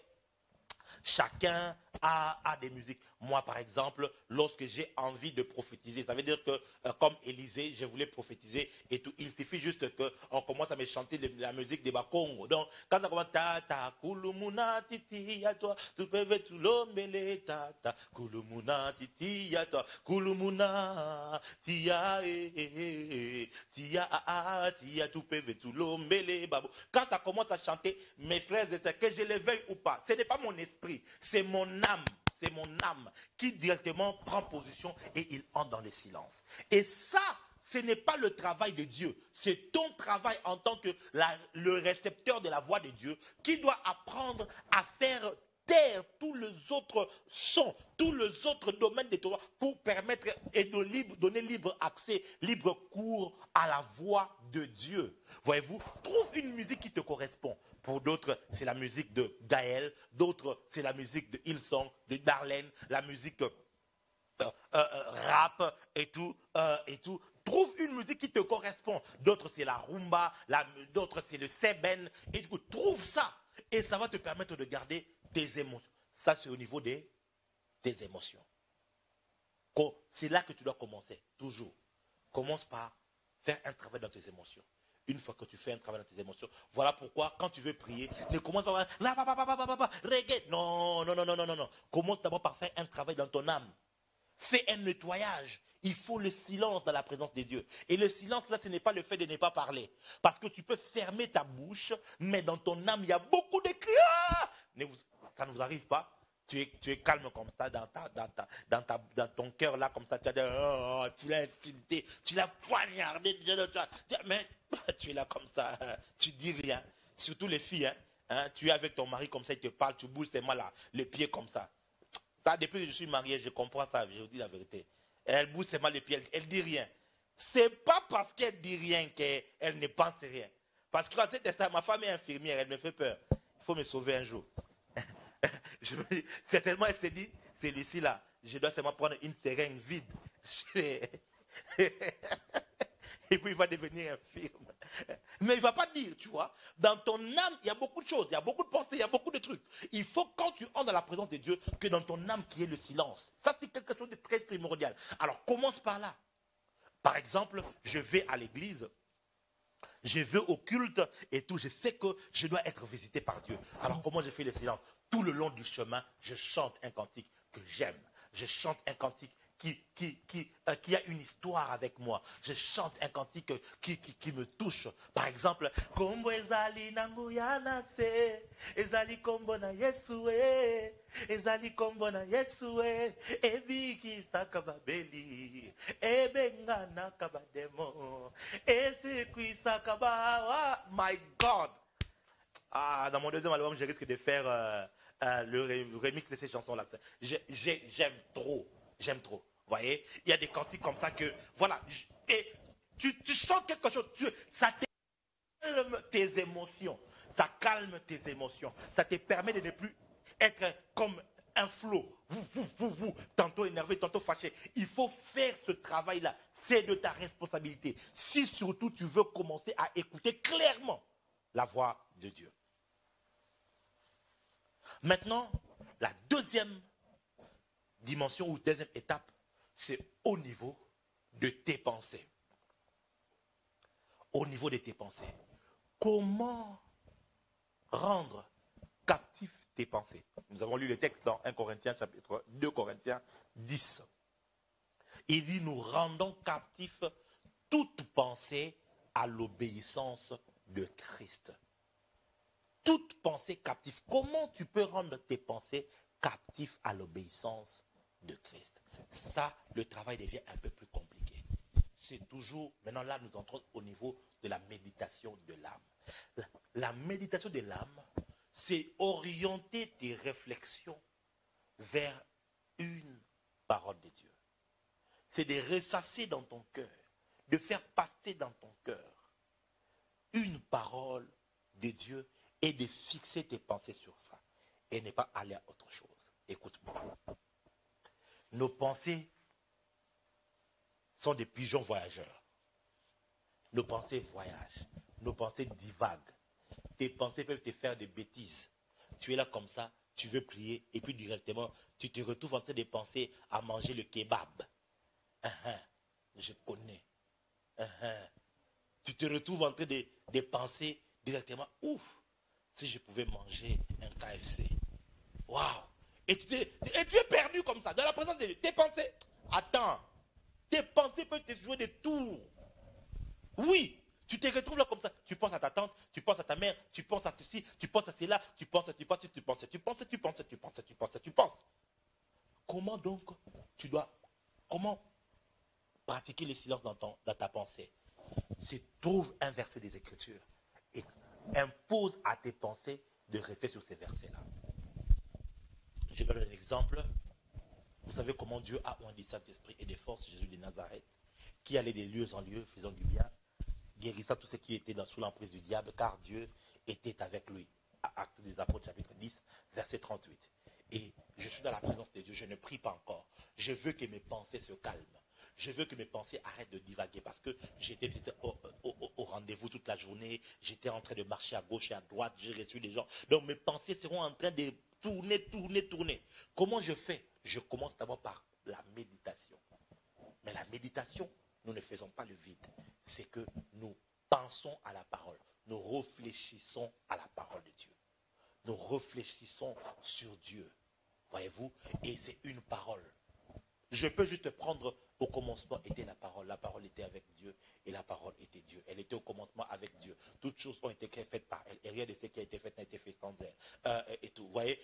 Chacun a des musiques. Moi, par exemple, lorsque j'ai envie de prophétiser, ça veut dire que, comme Élisée, je voulais prophétiser et tout. Il suffit juste qu'on commence à me chanter la musique des Bakongo. Donc, quand ça commence, tata, kulumuna titi ya toi, tu peux ver tout l'hommele, tata, kulumuna titi ya toi, kulumuna, tia, tia, tu peux ver tout l'hommele, babo. Quand ça commence à chanter, mes frères et sœurs, que je les veuille ou pas, ce n'est pas mon esprit, c'est mon âme. C'est mon âme qui directement prend position et il entre dans le silence. Et ça, ce n'est pas le travail de Dieu. C'est ton travail en tant que le récepteur de la voix de Dieu qui doit apprendre à faire taire tous les autres sons, tous les autres domaines de toi pour permettre et donner libre accès, libre cours à la voix de Dieu. Voyez-vous, trouve une musique qui te correspond. Pour d'autres, c'est la musique de Gaël. D'autres, c'est la musique de Hillsong, de Darlene, la musique rap et tout. Trouve une musique qui te correspond. D'autres, c'est la rumba. D'autres, c'est le seben. Et du coup, trouve ça. Et ça va te permettre de garder tes émotions. Ça, c'est au niveau des émotions. C'est là que tu dois commencer, toujours. Commence par faire un travail dans tes émotions. une fois que tu fais un travail dans tes émotions. Voilà pourquoi, quand tu veux prier, ne commence pas par reggae. Non, non, non, non, non, non, non. Commence d'abord par faire un travail dans ton âme. Fais un nettoyage. Il faut le silence dans la présence de Dieu. Et le silence, là, ce n'est pas le fait de ne pas parler. Parce que tu peux fermer ta bouche, mais dans ton âme, il y a beaucoup de cris. Ça ne vous arrive pas? Tu es calme comme ça dans ton cœur, là, comme ça. Tu as dit, oh, tu l'as insulté, tu l'as poignardé. Mais tu es là comme ça, tu dis rien. Surtout les filles, hein, tu es avec ton mari comme ça, il te parle, tu bouges tes mains là, les pieds comme ça. Ça, depuis que je suis marié, je comprends ça, je vous dis la vérité. Elle bouge ses mains, les pieds, elle dit rien. C'est pas parce qu'elle dit rien qu'elle ne pense rien. Parce que quand c'est ça, ma femme est infirmière, elle me fait peur. Il faut me sauver un jour. Je me dis, certainement, elle s'est dit, celui-ci là, je dois seulement prendre une seringue vide. Et puis il va devenir infirme. Mais il ne va pas dire, tu vois, dans ton âme, il y a beaucoup de choses, il y a beaucoup de pensées, il y a beaucoup de trucs. Il faut, quand tu entres dans la présence de Dieu, que dans ton âme qu'il y ait le silence. Ça, c'est quelque chose de très primordial. Alors, commence par là. Par exemple, je vais à l'église, je vais au culte et tout, je sais que je dois être visité par Dieu. Alors, comment je fais le silence? Tout le long du chemin, je chante un cantique que j'aime. Je chante un cantique qui a une histoire avec moi. Je chante un cantique qui me touche. Par exemple, Kombo ezali nangu yanase, ezali kombo na Yesue, ezali kombo na Yesue, ebiki sakababeli, ebengana kabademo, esekui sakabawa. My God! Ah, dans mon deuxième album, je risque de faire le remix de ces chansons-là. J'aime trop. J'aime trop. Vous voyez, il y a des cantiques comme ça que, voilà, et tu sens quelque chose, ça calme tes émotions, ça calme tes émotions, ça te permet de ne plus être comme un flot, tantôt énervé, tantôt fâché. Il faut faire ce travail-là, c'est de ta responsabilité. Si surtout tu veux commencer à écouter clairement la voix de Dieu. Maintenant, la deuxième dimension ou deuxième étape, c'est au niveau de tes pensées. Au niveau de tes pensées. Comment rendre captifs tes pensées? Nous avons lu le texte dans 1 Corinthiens chapitre 2 Corinthiens 10. Il dit, nous rendons captifs toute pensée à l'obéissance de Christ. Toute pensée captive. Comment tu peux rendre tes pensées captives à l'obéissance de Christ? Ça, le travail devient un peu plus compliqué. C'est toujours, maintenant là, nous entrons au niveau de la méditation de l'âme. La méditation de l'âme, c'est orienter tes réflexions vers une parole de Dieu. C'est de ressasser dans ton cœur, de faire passer dans ton cœur une parole de Dieu et de fixer tes pensées sur ça et ne pas aller à autre chose. Écoute-moi. Nos pensées sont des pigeons voyageurs. Nos pensées voyagent. Nos pensées divaguent. Tes pensées peuvent te faire des bêtises. Tu es là comme ça, tu veux prier, et puis directement, tu te retrouves en train de penser à manger le kebab. Je connais. Tu te retrouves en train de penser directement, ouf, si je pouvais manger un KFC. Waouh! Et tu es perdu comme ça, dans la présence de Dieu. Tes pensées, attends, tes pensées peuvent te jouer des tours. Oui, tu te retrouves là comme ça. Tu penses à ta tante, tu penses à ta mère, tu penses à ceci, tu penses à cela, tu penses. Comment donc comment pratiquer le silence dans ta pensée? C'est trouve un verset des Écritures et impose à tes pensées de rester sur ces versets-là. Je vais donner un exemple. Vous savez comment Dieu a oint du Saint-Esprit et des forces Jésus de Nazareth, qui allait des lieux en lieux, faisant du bien, guérissant tous ceux qui étaient sous l'emprise du diable, car Dieu était avec lui. Actes des Apôtres, chapitre 10, verset 38. Et je suis dans la présence de Dieu, je ne prie pas encore. Je veux que mes pensées se calment. Je veux que mes pensées arrêtent de divaguer parce que j'étais au rendez-vous toute la journée. J'étais en train de marcher à gauche et à droite. J'ai reçu des gens. Donc mes pensées seront en train de tourner. Comment je fais? Je commence d'abord par la méditation. Mais la méditation, nous ne faisons pas le vide. C'est que nous pensons à la parole. Nous réfléchissons à la parole de Dieu. Nous réfléchissons sur Dieu. Voyez-vous? Et c'est une parole. Je peux juste prendre, au commencement était la parole était avec Dieu, et la parole était Dieu. Elle était au commencement avec Dieu. Toutes choses ont été faites par elle, et rien de ce qui a été fait n'a été fait sans elle. Et tout, vous voyez,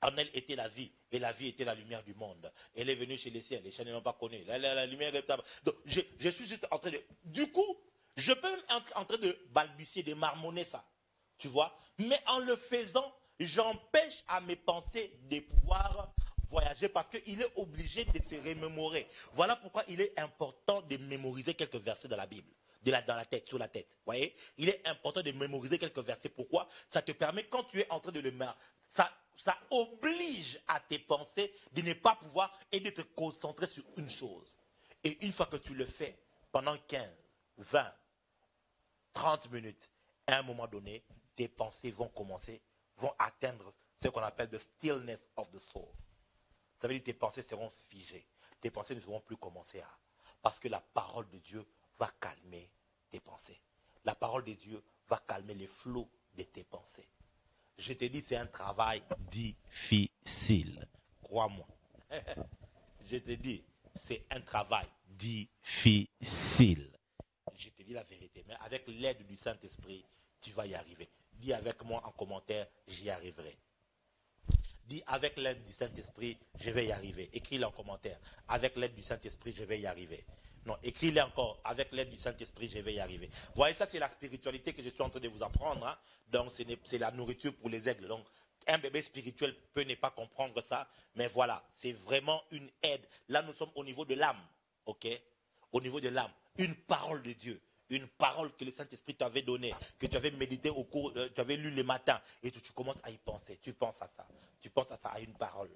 en elle était la vie, et la vie était la lumière du monde. Elle est venue chez les ciels, les chiens ne l'ont pas connue. La lumière est... Donc, je suis juste en train de... Du coup, je peux même être en train de balbutier, de marmonner ça. Tu vois? Mais en le faisant, j'empêche à mes pensées de pouvoir voyager parce qu'il est obligé de se remémorer. Voilà pourquoi il est important de mémoriser quelques versets dans la Bible. Dans la tête, sur la tête. Voyez? Il est important de mémoriser quelques versets. Pourquoi? Ça te permet, quand tu es en train de le mettre, ça oblige à tes pensées de ne pas pouvoir et de te concentrer sur une chose. Et une fois que tu le fais, pendant 15, 20, 30 minutes, à un moment donné, tes pensées vont atteindre ce qu'on appelle the stillness of the soul. Ça veut dire que tes pensées seront figées. Tes pensées ne seront plus commencer à... Parce que la parole de Dieu va calmer tes pensées. La parole de Dieu va calmer les flots de tes pensées. Je te dis, c'est un travail difficile. Crois-moi. Je te dis, c'est un travail difficile. Je te dis la vérité. Mais avec l'aide du Saint-Esprit, tu vas y arriver. Dis avec moi en commentaire, j'y arriverai. Dis avec l'aide du Saint-Esprit, je vais y arriver. Écris-le en commentaire. Avec l'aide du Saint-Esprit, je vais y arriver. Non, écris-le encore. Avec l'aide du Saint-Esprit, je vais y arriver. Vous voyez, ça c'est la spiritualité que je suis en train de vous apprendre. Hein? Donc c'est la nourriture pour les aigles. Donc un bébé spirituel peut ne pas comprendre ça. Mais voilà, c'est vraiment une aide. Là, nous sommes au niveau de l'âme. Ok? Au niveau de l'âme. Une parole de Dieu. Une parole que le Saint-Esprit t'avait donnée, que tu avais médité au cours, tu avais lu le matin, et tu commences à y penser. Tu penses à ça. Tu penses à ça, à une parole.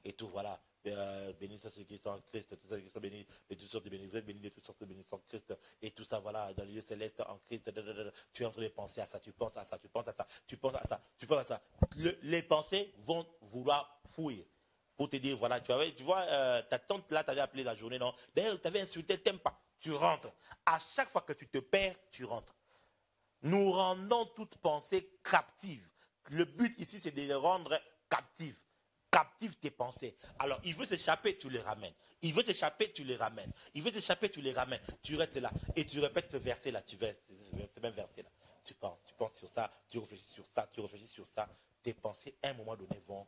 Et tout, voilà. Bénis ceux qui sont en Christ, tous ceux qui sont bénis de toutes sortes de bénis. Vous êtes bénis de toutes sortes de bénis en Christ. Et tout ça, voilà, dans les lieux célestes, en Christ. Tu es en train de penser à ça, tu penses à ça, tu penses à ça, tu penses à ça, tu penses à ça. Les pensées vont vouloir fouiller. Pour te dire, voilà, tu vois, ta tante là t'avait appelé la journée, non? D'ailleurs, elle t'avait insulté, t'aimes pas. Tu rentres. À chaque fois que tu te perds, tu rentres. Nous rendons toute pensée captive. Le but ici, c'est de les rendre captives. Captive tes pensées. Alors, il veut s'échapper, tu les ramènes. Il veut s'échapper, tu les ramènes. Il veut s'échapper, tu les ramènes. Tu restes là. Et tu répètes le verset là. Ce même verset là. Tu penses sur ça, tu réfléchis sur ça, tu réfléchis sur ça. Tes pensées, à un moment donné, vont...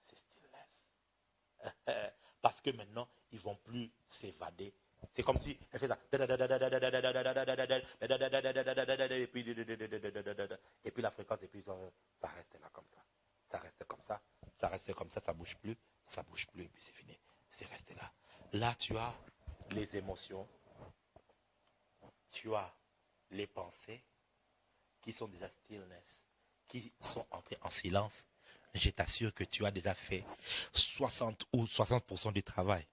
C'est stillness. Parce que maintenant, ils ne vont plus s'évader. C'est comme si elle fait ça. Et puis la fréquence, et puis ça reste là comme ça. Ça reste comme ça. Ça reste comme ça, ça ne bouge plus. Et puis c'est fini. C'est resté là. Là, tu as les émotions. Tu as les pensées qui sont déjà stillness, qui sont entrées en silence. Je t'assure que tu as déjà fait 60% du travail.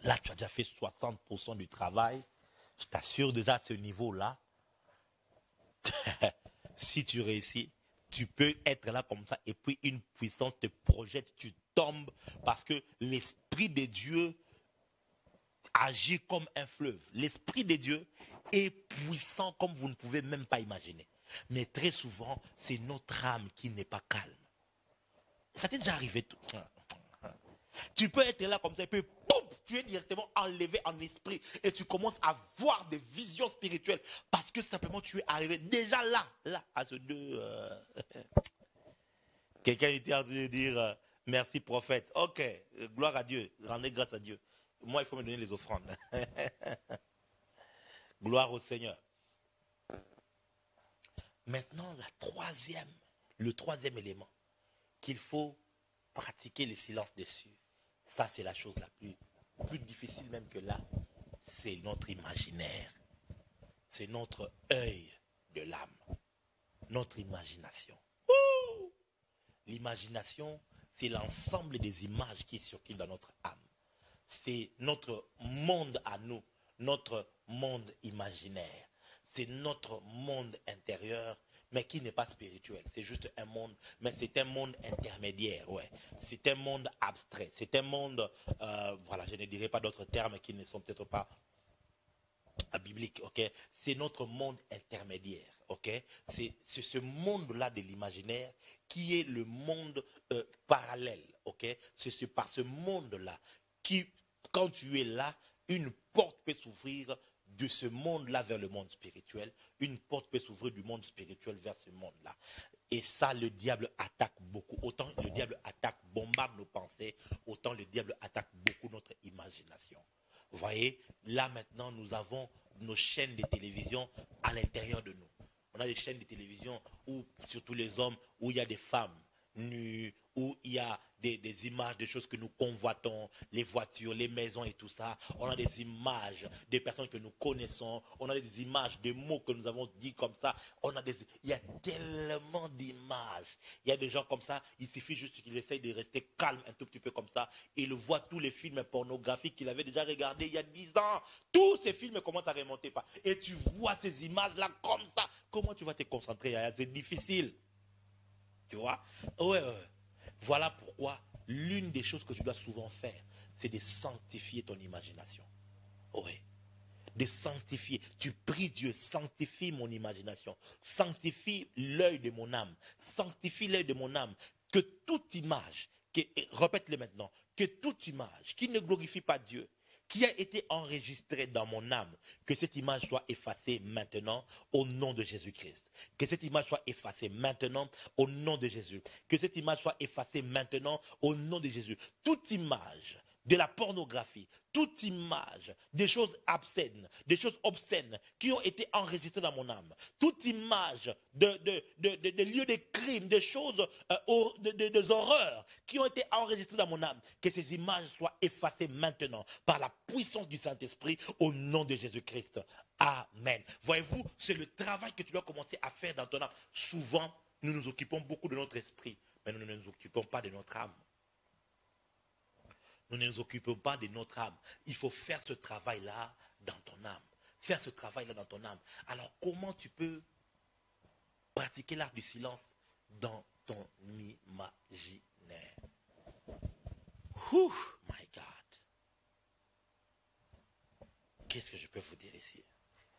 Là, tu as déjà fait 60% du travail. Je t'assure déjà à ce niveau-là, si tu réussis, tu peux être là comme ça et puis une puissance te projette, tu tombes parce que l'Esprit de Dieu agit comme un fleuve. L'Esprit de Dieu est puissant comme vous ne pouvez même pas imaginer. Mais très souvent, c'est notre âme qui n'est pas calme. Ça t'est déjà arrivé tout. Tu peux être là comme ça et puis pouf, tu es directement enlevé en esprit et tu commences à voir des visions spirituelles parce que simplement tu es arrivé déjà là, à ce deux. Quelqu'un était en train de dire merci prophète. Ok, gloire à Dieu, rendez grâce à Dieu. Moi, il faut me donner les offrandes. Gloire au Seigneur. Maintenant, le troisième élément qu'il faut pratiquer le silence dessus. Ça, c'est la chose la plus difficile même que là. C'est notre imaginaire. C'est notre œil de l'âme. Notre imagination. Ouh! L'imagination, c'est l'ensemble des images qui circulent dans notre âme. C'est notre monde à nous, notre monde imaginaire. C'est notre monde intérieur, mais qui n'est pas spirituel. C'est juste un monde, mais c'est un monde intermédiaire, ouais. C'est un monde abstrait. C'est un monde, voilà, je ne dirai pas d'autres termes qui ne sont peut-être pas biblique, ok? C'est notre monde intermédiaire, ok? C'est ce monde-là de l'imaginaire qui est le monde parallèle, ok? C'est par ce monde-là qui, quand tu es là, une porte peut s'ouvrir de ce monde-là vers le monde spirituel, une porte peut s'ouvrir du monde spirituel vers ce monde-là. Et ça, le diable attaque beaucoup. Autant le diable attaque, bombarde nos pensées, autant le diable attaque beaucoup notre imagination. Vous voyez, là maintenant, nous avons nos chaînes de télévision à l'intérieur de nous. On a des chaînes de télévision où, surtout les hommes, où il y a des femmes nues, où il y a des images, des choses que nous convoitons, les voitures, les maisons et tout ça. On a des images des personnes que nous connaissons. On a des images, des mots que nous avons dit comme ça. Il y a tellement d'images. Il y a des gens comme ça, il suffit juste qu'ils essayent de rester calmes un tout petit peu comme ça. Et ils voient tous les films pornographiques qu'il avait déjà regardés il y a 10 ans. Tous ces films commencent à remonter. Et tu vois ces images-là comme ça. Comment tu vas te concentrer? C'est difficile. Tu vois? Ouais. Voilà pourquoi l'une des choses que tu dois souvent faire, c'est de sanctifier ton imagination. Oui. De sanctifier. Tu pries Dieu, sanctifie mon imagination. Sanctifie l'œil de mon âme. Sanctifie l'œil de mon âme. Que toute image, répète-le maintenant, que toute image qui ne glorifie pas Dieu, qui a été enregistrée dans mon âme, que cette image soit effacée maintenant au nom de Jésus-Christ. Que cette image soit effacée maintenant au nom de Jésus. Que cette image soit effacée maintenant au nom de Jésus. Toute image de la pornographie, toute image des choses obscènes, qui ont été enregistrées dans mon âme, toute image de lieux de crimes, des choses, des horreurs qui ont été enregistrées dans mon âme, que ces images soient effacées maintenant par la puissance du Saint-Esprit au nom de Jésus-Christ. Amen. Voyez-vous, c'est le travail que tu dois commencer à faire dans ton âme. Souvent, nous nous occupons beaucoup de notre esprit, mais nous ne nous occupons pas de notre âme. Nous ne nous occupons pas de notre âme. Il faut faire ce travail-là dans ton âme. Faire ce travail-là dans ton âme. Alors, comment tu peux pratiquer l'art du silence dans ton imaginaire? My God. Qu'est-ce que je peux vous dire ici?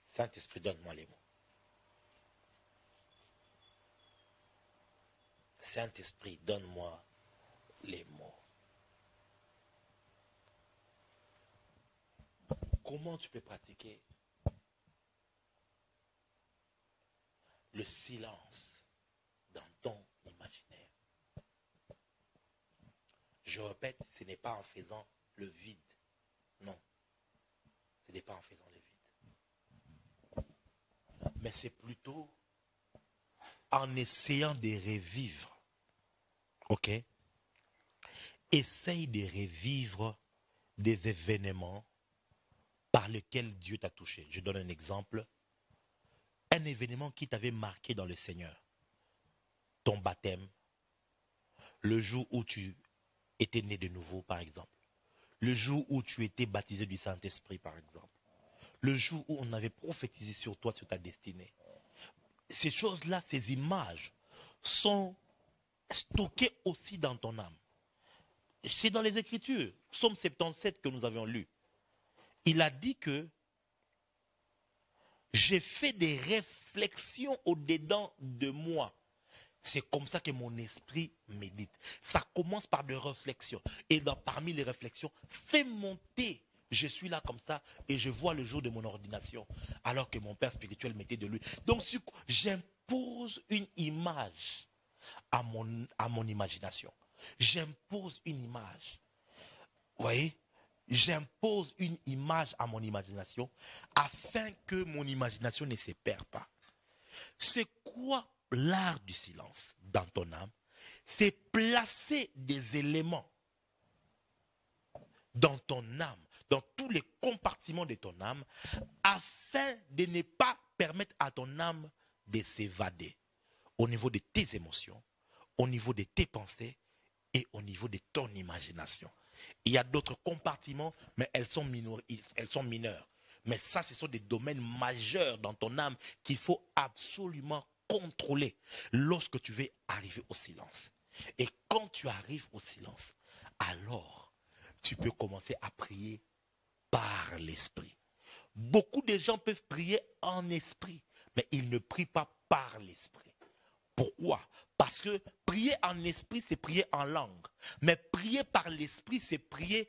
Saint-Esprit, donne-moi les mots. Saint-Esprit, donne-moi les mots. Comment tu peux pratiquer le silence dans ton imaginaire? Je répète, ce n'est pas en faisant le vide. Non. Ce n'est pas en faisant le vide. Mais c'est plutôt en essayant de revivre. Ok? Essaye de revivre des événements par lequel Dieu t'a touché. Je donne un exemple. Un événement qui t'avait marqué dans le Seigneur. Ton baptême. Le jour où tu étais né de nouveau, par exemple. Le jour où tu étais baptisé du Saint-Esprit, par exemple. Le jour où on avait prophétisé sur toi, sur ta destinée. Ces choses-là, ces images sont stockées aussi dans ton âme. C'est dans les Écritures. Psaume 77 que nous avions lu. Il a dit que j'ai fait des réflexions au-dedans de moi. C'est comme ça que mon esprit médite. Ça commence par des réflexions. Et parmi les réflexions, fais monter. Je suis là comme ça et je vois le jour de mon ordination. Alors que mon père spirituel mettait de lui. Donc j'impose une image à mon imagination. J'impose une image. Vous voyez? J'impose une image à mon imagination afin que mon imagination ne se perde pas. C'est quoi l'art du silence dans ton âme? C'est placer des éléments dans ton âme, dans tous les compartiments de ton âme, afin de ne pas permettre à ton âme de s'évader au niveau de tes émotions, au niveau de tes pensées et au niveau de ton imagination. Il y a d'autres compartiments, mais elles sont mineures. Mais ça, ce sont des domaines majeurs dans ton âme qu'il faut absolument contrôler lorsque tu veux arriver au silence. Et quand tu arrives au silence, alors tu peux commencer à prier par l'esprit. Beaucoup de gens peuvent prier en esprit, mais ils ne prient pas par l'esprit. Pourquoi? Parce que prier en esprit, c'est prier en langue. Mais prier par l'esprit, c'est prier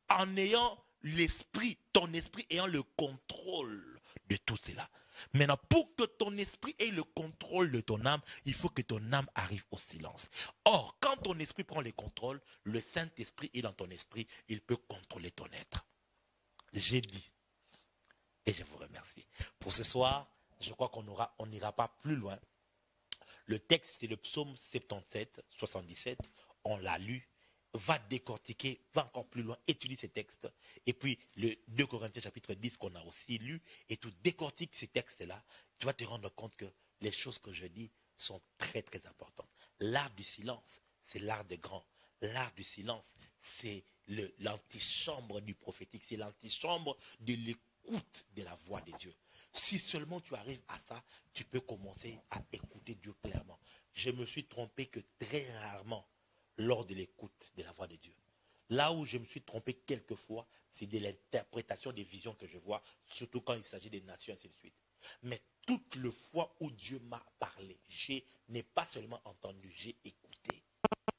en ayant l'esprit, ton esprit ayant le contrôle de tout cela. Maintenant, pour que ton esprit ait le contrôle de ton âme, il faut que ton âme arrive au silence. Or, quand ton esprit prend le contrôle, le Saint-Esprit est dans ton esprit, il peut contrôler ton être. J'ai dit, et je vous remercie. Pour ce soir, je crois qu'on n'ira pas plus loin. Le texte, c'est le psaume 77, 77. On l'a lu. Va décortiquer, va encore plus loin, étudie ces textes. Et puis, le 2 Corinthiens chapitre 10 qu'on a aussi lu, et tu décortiques ces textes-là, tu vas te rendre compte que les choses que je dis sont très, très importantes. L'art du silence, c'est l'art des grands. L'art du silence, c'est l'antichambre du prophétique, c'est l'antichambre de l'écoute de la voix de Dieu. Si seulement tu arrives à ça, tu peux commencer à écouter Dieu clairement. Je me suis trompé que très rarement lors de l'écoute de la voix de Dieu. Là où je me suis trompé quelquefois, c'est de l'interprétation des visions que je vois, surtout quand il s'agit des nations, ainsi de suite. Mais toutes les fois où Dieu m'a parlé, je n'ai pas seulement entendu, j'ai écouté.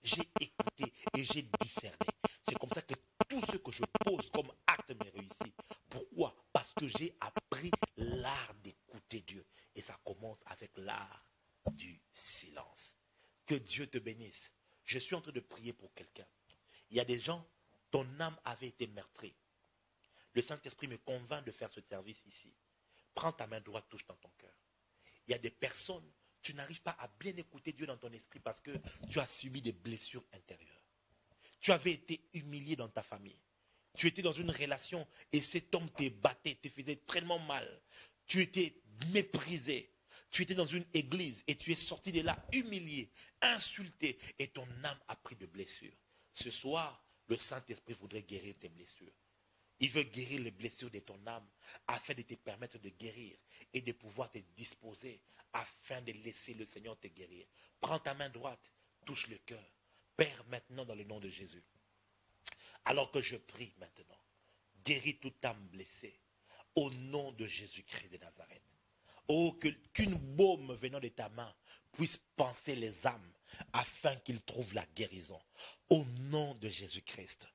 J'ai écouté et j'ai discerné. C'est comme ça que tout ce que je pose comme acte me réussit. Pourquoi? Parce que j'ai appris l'art d'écouter Dieu. Et ça commence avec l'art du silence. Que Dieu te bénisse. Je suis en train de prier pour quelqu'un. Il y a des gens, ton âme avait été meurtrie. Le Saint-Esprit me convainc de faire ce service ici. Prends ta main droite, touche dans ton cœur. Il y a des personnes, tu n'arrives pas à bien écouter Dieu dans ton esprit parce que tu as subi des blessures intérieures. Tu avais été humilié dans ta famille. Tu étais dans une relation et cet homme te battait, te faisait tellement mal. Tu étais méprisé. Tu étais dans une église et tu es sorti de là humilié, insulté et ton âme a pris de blessures. Ce soir, le Saint-Esprit voudrait guérir tes blessures. Il veut guérir les blessures de ton âme afin de te permettre de guérir et de pouvoir te disposer afin de laisser le Seigneur te guérir. Prends ta main droite, touche le cœur. Père, maintenant dans le nom de Jésus, alors que je prie maintenant, guéris toute âme blessée au nom de Jésus-Christ de Nazareth. Oh, qu'une baume venant de ta main puisse panser les âmes afin qu'ils trouvent la guérison. Au nom de Jésus-Christ.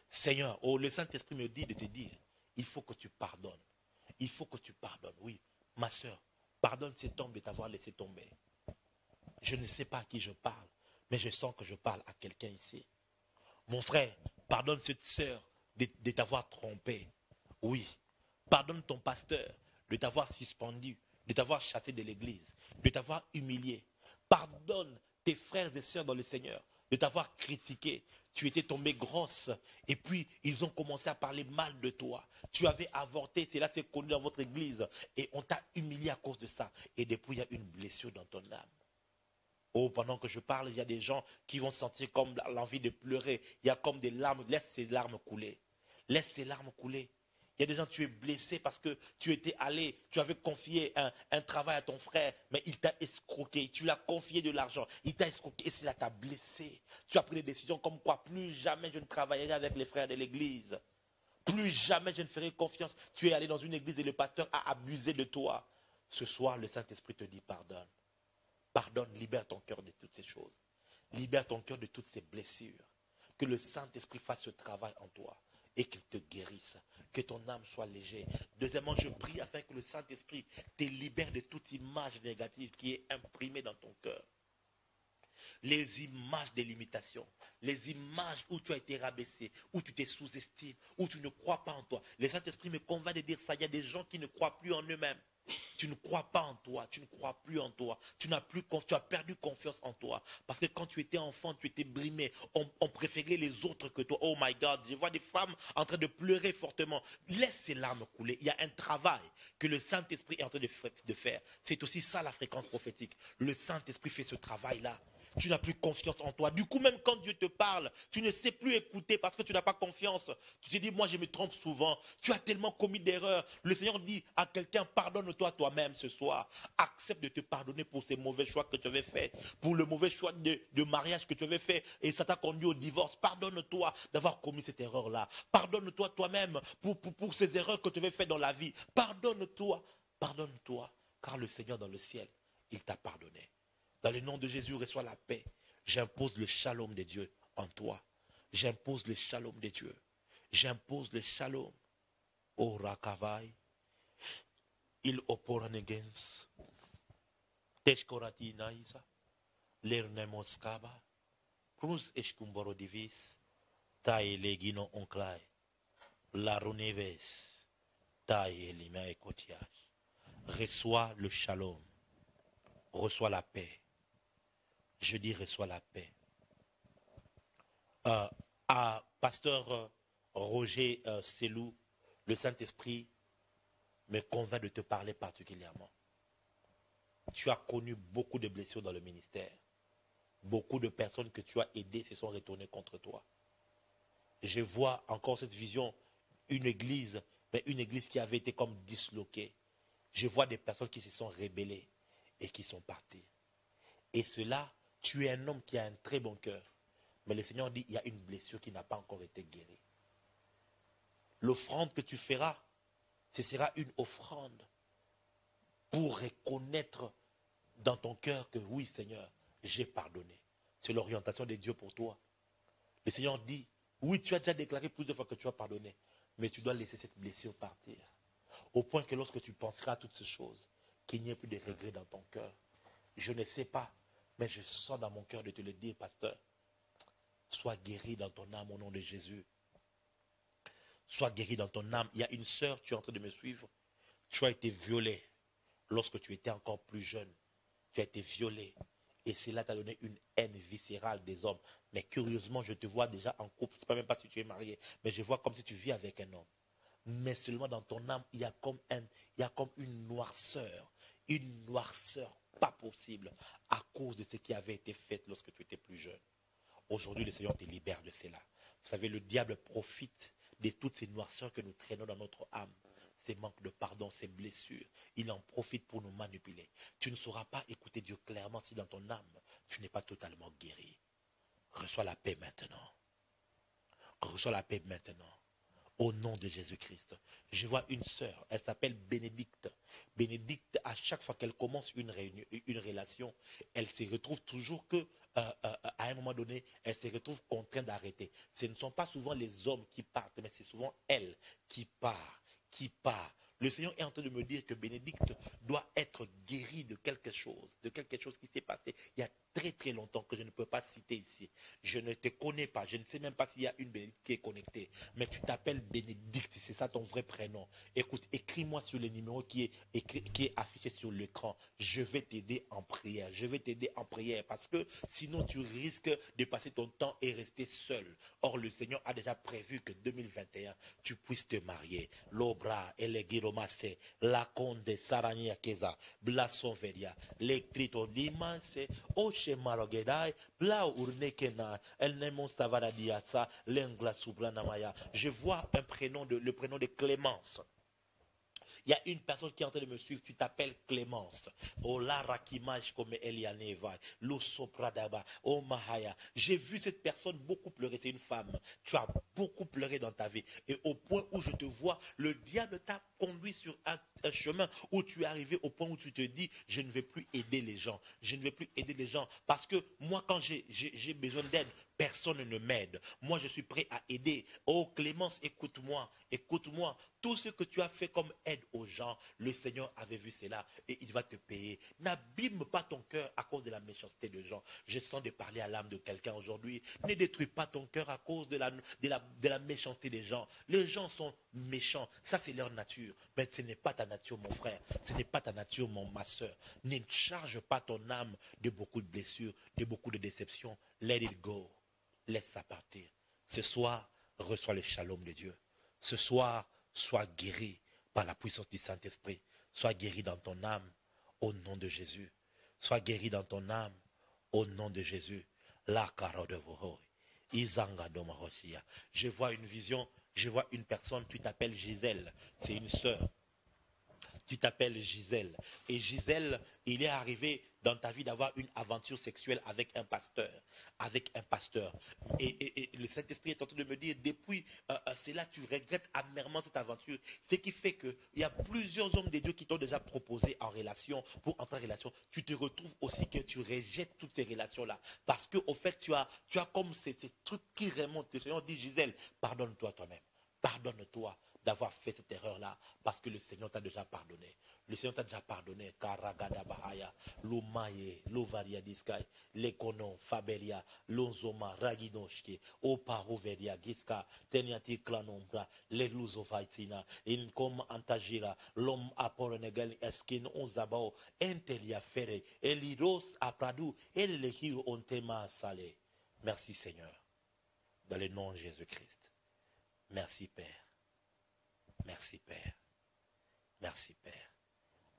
Seigneur, oh, le Saint-Esprit me dit de te dire, il faut que tu pardonnes. Il faut que tu pardonnes. Oui, ma soeur, pardonne cet homme de t'avoir laissé tomber. Je ne sais pas à qui je parle, mais je sens que je parle à quelqu'un ici. Mon frère, pardonne cette soeur de t'avoir trompé. Oui, pardonne ton pasteur de t'avoir suspendu, de t'avoir chassé de l'église, de t'avoir humilié. Pardonne tes frères et sœurs dans le Seigneur, de t'avoir critiqué. Tu étais tombée grosse et puis ils ont commencé à parler mal de toi. Tu avais avorté, cela s'est connu dans votre église et on t'a humilié à cause de ça. Et depuis, il y a une blessure dans ton âme. Oh, pendant que je parle, il y a des gens qui vont sentir comme l'envie de pleurer. Il y a comme des larmes. Laisse ces larmes couler. Laisse ces larmes couler. Il y a des gens, tu es blessé parce que tu étais allé, tu avais confié un travail à ton frère, mais il t'a escroqué. Tu l'as confié de l'argent. Il t'a escroqué et cela t'a blessé. Tu as pris des décisions comme quoi plus jamais je ne travaillerai avec les frères de l'église. Plus jamais je ne ferai confiance. Tu es allé dans une église et le pasteur a abusé de toi. Ce soir, le Saint-Esprit te dit pardonne. Pardonne, libère ton cœur de toutes ces choses. Libère ton cœur de toutes ces blessures. Que le Saint-Esprit fasse ce travail en toi et qu'il te guérisse. Que ton âme soit légère. Deuxièmement, je prie afin que le Saint-Esprit te libère de toute image négative qui est imprimée dans ton cœur. Les images de limitation, les images où tu as été rabaissé, où tu t'es sous-estimé, où tu ne crois pas en toi. Le Saint-Esprit me convainc de dire ça. Il y a des gens qui ne croient plus en eux-mêmes. Tu ne crois pas en toi, tu ne crois plus en toi, tu as perdu confiance en toi. Parce que quand tu étais enfant, tu étais brimé, on préférait les autres que toi. Oh my God, je vois des femmes en train de pleurer fortement. Laisse ces larmes couler. Il y a un travail que le Saint-Esprit est en train de faire. C'est aussi ça la fréquence prophétique. Le Saint-Esprit fait ce travail-là. Tu n'as plus confiance en toi. Du coup, même quand Dieu te parle, tu ne sais plus écouter parce que tu n'as pas confiance. Tu te dis, moi, je me trompe souvent. Tu as tellement commis d'erreurs. Le Seigneur dit à quelqu'un, pardonne-toi toi-même ce soir. Accepte de te pardonner pour ces mauvais choix que tu avais faits, pour le mauvais choix de mariage que tu avais fait et ça t'a conduit au divorce. Pardonne-toi d'avoir commis cette erreur-là. Pardonne-toi toi-même pour ces erreurs que tu avais faites dans la vie. Pardonne-toi. Pardonne-toi. Car le Seigneur dans le ciel, il t'a pardonné. Dans le nom de Jésus, reçois la paix. J'impose le shalom de Dieu en toi. J'impose le shalom de Dieu. J'impose le shalom. O rakavai. Il oporanegens. Teshkorati naisa. Lernemoskaba. Cruz escumboro divis. Tai legino onklai. La runeves. Tai elima ekotiage. Reçois le shalom. Reçois la paix. Je dis reçois la paix. À pasteur Roger Selou, le Saint-Esprit me convainc de te parler particulièrement. Tu as connu beaucoup de blessures dans le ministère. Beaucoup de personnes que tu as aidées se sont retournées contre toi. Je vois encore cette vision, une église, mais une église qui avait été comme disloquée. Je vois des personnes qui se sont rébellées et qui sont parties. Et cela, tu es un homme qui a un très bon cœur. Mais le Seigneur dit, il y a une blessure qui n'a pas encore été guérie. L'offrande que tu feras, ce sera une offrande pour reconnaître dans ton cœur que oui, Seigneur, j'ai pardonné. C'est l'orientation de Dieu pour toi. Le Seigneur dit, oui, tu as déjà déclaré plusieurs fois que tu as pardonné, mais tu dois laisser cette blessure partir. Au point que lorsque tu penseras à toutes ces choses, qu'il n'y ait plus de regrets dans ton cœur. Je ne sais pas, mais je sens dans mon cœur de te le dire, pasteur. Sois guéri dans ton âme au nom de Jésus. Sois guéri dans ton âme. Il y a une sœur, tu es en train de me suivre. Tu as été violée lorsque tu étais encore plus jeune. Tu as été violée. Et cela t'a donné une haine viscérale des hommes. Mais curieusement, je te vois déjà en couple. Je ne sais pas même pas si tu es marié. Mais je vois comme si tu vis avec un homme. Mais seulement dans ton âme, il y a comme une noirceur. Une noirceur pas possible à cause de ce qui avait été fait lorsque tu étais plus jeune. Aujourd'hui, le Seigneur te libère de cela. Vous savez, le diable profite de toutes ces noirceurs que nous traînons dans notre âme. Ces manques de pardon, ces blessures. Il en profite pour nous manipuler. Tu ne sauras pas écouter Dieu clairement si dans ton âme, tu n'es pas totalement guéri. Reçois la paix maintenant. Reçois la paix maintenant. Au nom de Jésus-Christ. Je vois une sœur, elle s'appelle Bénédicte. Bénédicte, à chaque fois qu'elle commence une relation, elle se retrouve toujours que, à un moment donné, elle se retrouve contrainte d'arrêter. Ce ne sont pas souvent les hommes qui partent, mais c'est souvent elle qui part, qui part. Le Seigneur est en train de me dire que Bénédicte doit être guérie de quelque chose qui s'est passé il y a très très longtemps que je ne peux pas citer ici. Je ne te connais pas, je ne sais même pas s'il y a une Bénédicte qui est connectée, mais tu t'appelles Bénédicte, c'est ça ton vrai prénom. Écoute, écris-moi sur le numéro qui est affiché sur l'écran. Je vais t'aider en prière, parce que sinon tu risques de passer ton temps et rester seul. Or le Seigneur a déjà prévu que 2021, tu puisses te marier. L'obra et les giromase, la conde sarania keza, blasonveria, l'écrito dimanse, oche marogedai, bla urnekena, el nemon savaradiasa, l'engla subranamaya. Je vois le prénom de Clémence. Il y a une personne qui est en train de me suivre, tu t'appelles Clémence. Oh la rakimage comme Elianeva, lo sopradaba, oh mahaya. J'ai vu cette personne beaucoup pleurer, c'est une femme. Tu as beaucoup pleuré dans ta vie. Et au point où je te vois, le diable t'a conduit sur un chemin où tu es arrivé au point où tu te dis, je ne vais plus aider les gens. Je ne vais plus aider les gens. Parce que moi, quand j'ai besoin d'aide, personne ne m'aide. Moi, je suis prêt à aider. Oh Clémence, écoute-moi, écoute-moi. Tout ce que tu as fait comme aide aux gens, le Seigneur avait vu cela et il va te payer. N'abîme pas ton cœur à cause de la méchanceté des gens. Je sens de parler à l'âme de quelqu'un aujourd'hui. Ne détruis pas ton cœur à cause de la méchanceté des gens. Les gens sont méchants. Ça, c'est leur nature. Mais ce n'est pas ta nature, mon frère. Ce n'est pas ta nature, ma soeur. Ne charge pas ton âme de beaucoup de blessures, de beaucoup de déceptions. Let it go. Laisse ça partir. Ce soir, reçois le shalom de Dieu. Ce soir, sois guéri par la puissance du Saint-Esprit. Sois guéri dans ton âme au nom de Jésus. Sois guéri dans ton âme Au nom de Jésus. La caro de Vohoi. Izanga Domahosia. Je vois une vision, je vois une personne, tu t'appelles Gisèle. C'est une sœur. Tu t'appelles Gisèle. Et Gisèle, il est arrivé dans ta vie d'avoir une aventure sexuelle avec un pasteur. Avec un pasteur. Et le Saint-Esprit est en train de me dire, depuis cela, tu regrettes amèrement cette aventure. Ce qui fait qu'il y a plusieurs hommes de Dieu qui t'ont déjà proposé en relation, pour entrer en relation. Tu te retrouves aussi que tu rejettes toutes ces relations-là. Parce qu'au fait, tu as comme ces trucs qui remontent. Le Seigneur dit, Gisèle, pardonne-toi toi-même. Pardonne-toi d'avoir fait cette erreur-là, parce que le Seigneur t'a déjà pardonné. Le Seigneur t'a déjà pardonné. Karagada Bahaya, Lumaye, Lovaria Diskai, Lekono, Fabelia, Lonzoma, Ragidoshke, Oparoveria, Giska, Teniati Klanombra, Leluzovaitina, Inkom Antagira, Lom Aporonegel Eskin Onzabao, Entelia Fere, Eliros Apradu, Elehir Ontema Sale. Merci Seigneur, dans le nom de Jésus-Christ. Merci Père. Merci Père. Merci Père.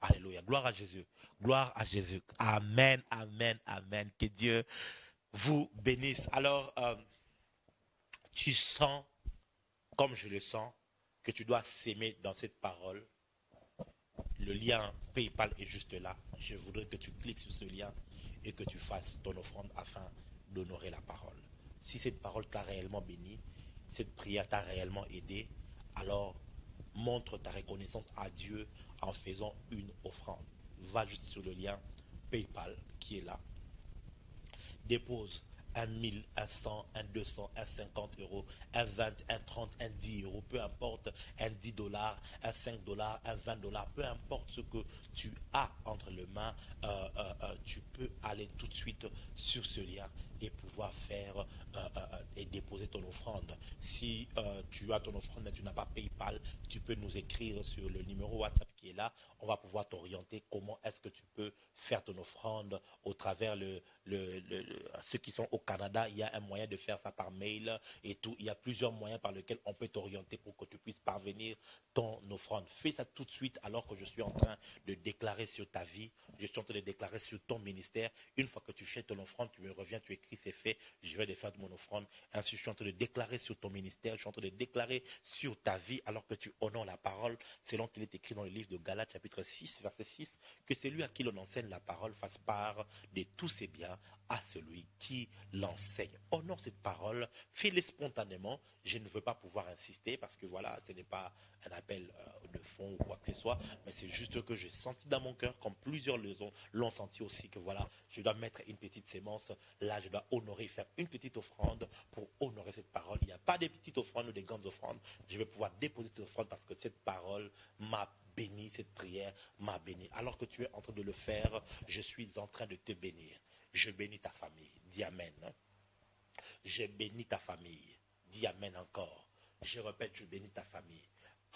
Alléluia. Gloire à Jésus. Gloire à Jésus. Amen, amen, amen. Que Dieu vous bénisse. Alors, tu sens, comme je le sens, que tu dois s'aimer dans cette parole. Le lien PayPal est juste là. Je voudrais que tu cliques sur ce lien et que tu fasses ton offrande afin d'honorer la parole. Si cette parole t'a réellement béni, cette prière t'a réellement aidé, alors montre ta reconnaissance à Dieu en faisant une offrande. Va juste sur le lien PayPal qui est là. Dépose 1 000, 100, 200, 50 euros, 20, 30, 10 euros, peu importe, 10 dollars, 5 dollars, 20 dollars, peu importe ce que tu as entre les mains, tu peux aller tout de suite sur ce lien et pouvoir faire et déposer ton offrande. Si tu as ton offrande mais tu n'as pas PayPal, tu peux nous écrire sur le numéro WhatsApp qui est là. On va pouvoir t'orienter comment est-ce que tu peux faire ton offrande au travers ceux qui sont au Canada. Il y a un moyen de faire ça par mail et tout. Il y a plusieurs moyens par lesquels on peut t'orienter pour que tu puisses parvenir ton offrande. Fais ça tout de suite alors que je suis en train de déclarer sur ta vie. Je suis en train de déclarer sur ton ministère. Une fois que tu fais ton offrande, tu me reviens, tu écris, c'est fait. Je vais faire mon offrande. Ainsi, je suis en train de déclarer sur ton ministère. Je suis en train de déclarer sur ta vie alors que tu honores la parole selon qu'il est écrit dans le livre de Galates chapitre 6 verset 6 que celui à qui l'on enseigne la parole fasse part de tous ses biens à celui qui l'enseigne. Honore cette parole, fais-le spontanément. Je ne veux pas pouvoir insister parce que voilà, ce n'est pas un appel de fond ou quoi que ce soit, mais c'est juste que j'ai senti dans mon cœur, comme plusieurs l'ont senti aussi, que voilà, je dois mettre une petite sémence, là je dois honorer, faire une petite offrande pour honorer cette parole. Il n'y a pas de petites offrandes ou des grandes offrandes, je vais pouvoir déposer cette offrande parce que cette parole m'a béni, cette prière m'a béni. Alors que tu es en train de le faire, je suis en train de te bénir. Je bénis ta famille. Dis Amen. Je bénis ta famille. Dis Amen encore. Je répète, je bénis ta famille.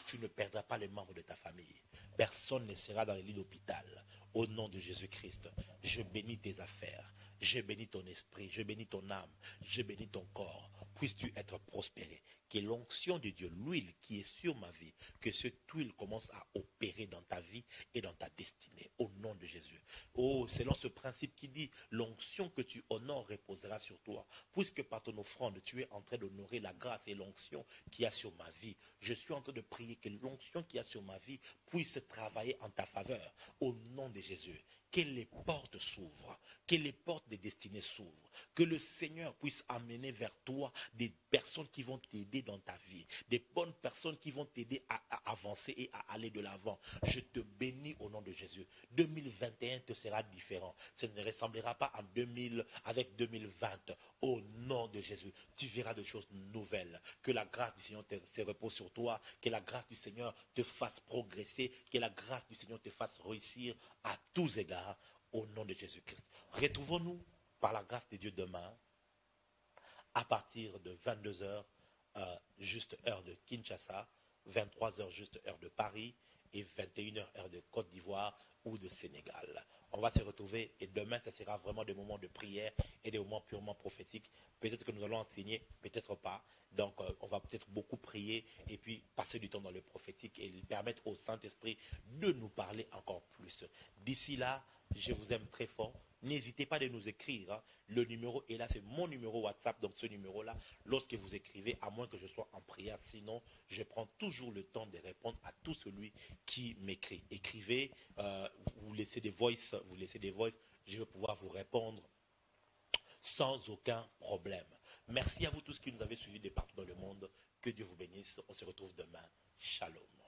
Tu ne perdras pas les membres de ta famille. Personne ne sera dans les lits d'hôpital. Au nom de Jésus-Christ, je bénis tes affaires. Je bénis ton esprit. Je bénis ton âme. Je bénis ton corps. Puisses-tu être prospéré. Que l'onction de Dieu, l'huile qui est sur ma vie, que cette huile commence à opérer dans ta vie et dans ta destinée. Au nom de Jésus. Oh, selon ce principe qui dit, l'onction que tu honores reposera sur toi. Puisque par ton offrande, tu es en train d'honorer la grâce et l'onction qu'il y a sur ma vie. Je suis en train de prier que l'onction qu'il y a sur ma vie puisse travailler en ta faveur. Au nom de Jésus. Que les portes s'ouvrent, que les portes des destinées s'ouvrent, que le Seigneur puisse amener vers toi des personnes qui vont t'aider dans ta vie, des bonnes personnes qui vont t'aider à avancer et à aller de l'avant. Je te bénis au nom de Jésus. 2021 te sera différent. Ça ne ressemblera pas en 2000 avec 2020. Au nom de Jésus, tu verras des choses nouvelles. Que la grâce du Seigneur se repose sur toi, que la grâce du Seigneur te fasse progresser, que la grâce du Seigneur te fasse réussir à tous égards. Au nom de Jésus-Christ. Retrouvons-nous par la grâce de Dieu demain à partir de 22h, juste heure de Kinshasa, 23h, juste heure de Paris et 21h, heure de Côte d'Ivoire ou de Sénégal. On va se retrouver et demain, ce sera vraiment des moments de prière et des moments purement prophétiques. Peut-être que nous allons enseigner, peut-être pas. Donc, on va peut-être beaucoup prier et puis passer du temps dans le prophétique et permettre au Saint-Esprit de nous parler encore plus. D'ici là, je vous aime très fort. n'hésitez pas de nous écrire. Hein. Le numéro est là, c'est mon numéro WhatsApp. Donc ce numéro-là, lorsque vous écrivez, à moins que je sois en prière, sinon je prends toujours le temps de répondre à tout celui qui m'écrit. Écrivez, vous laissez des voices, je vais pouvoir vous répondre sans aucun problème. Merci à vous tous qui nous avez suivis de partout dans le monde. Que Dieu vous bénisse. On se retrouve demain. Shalom.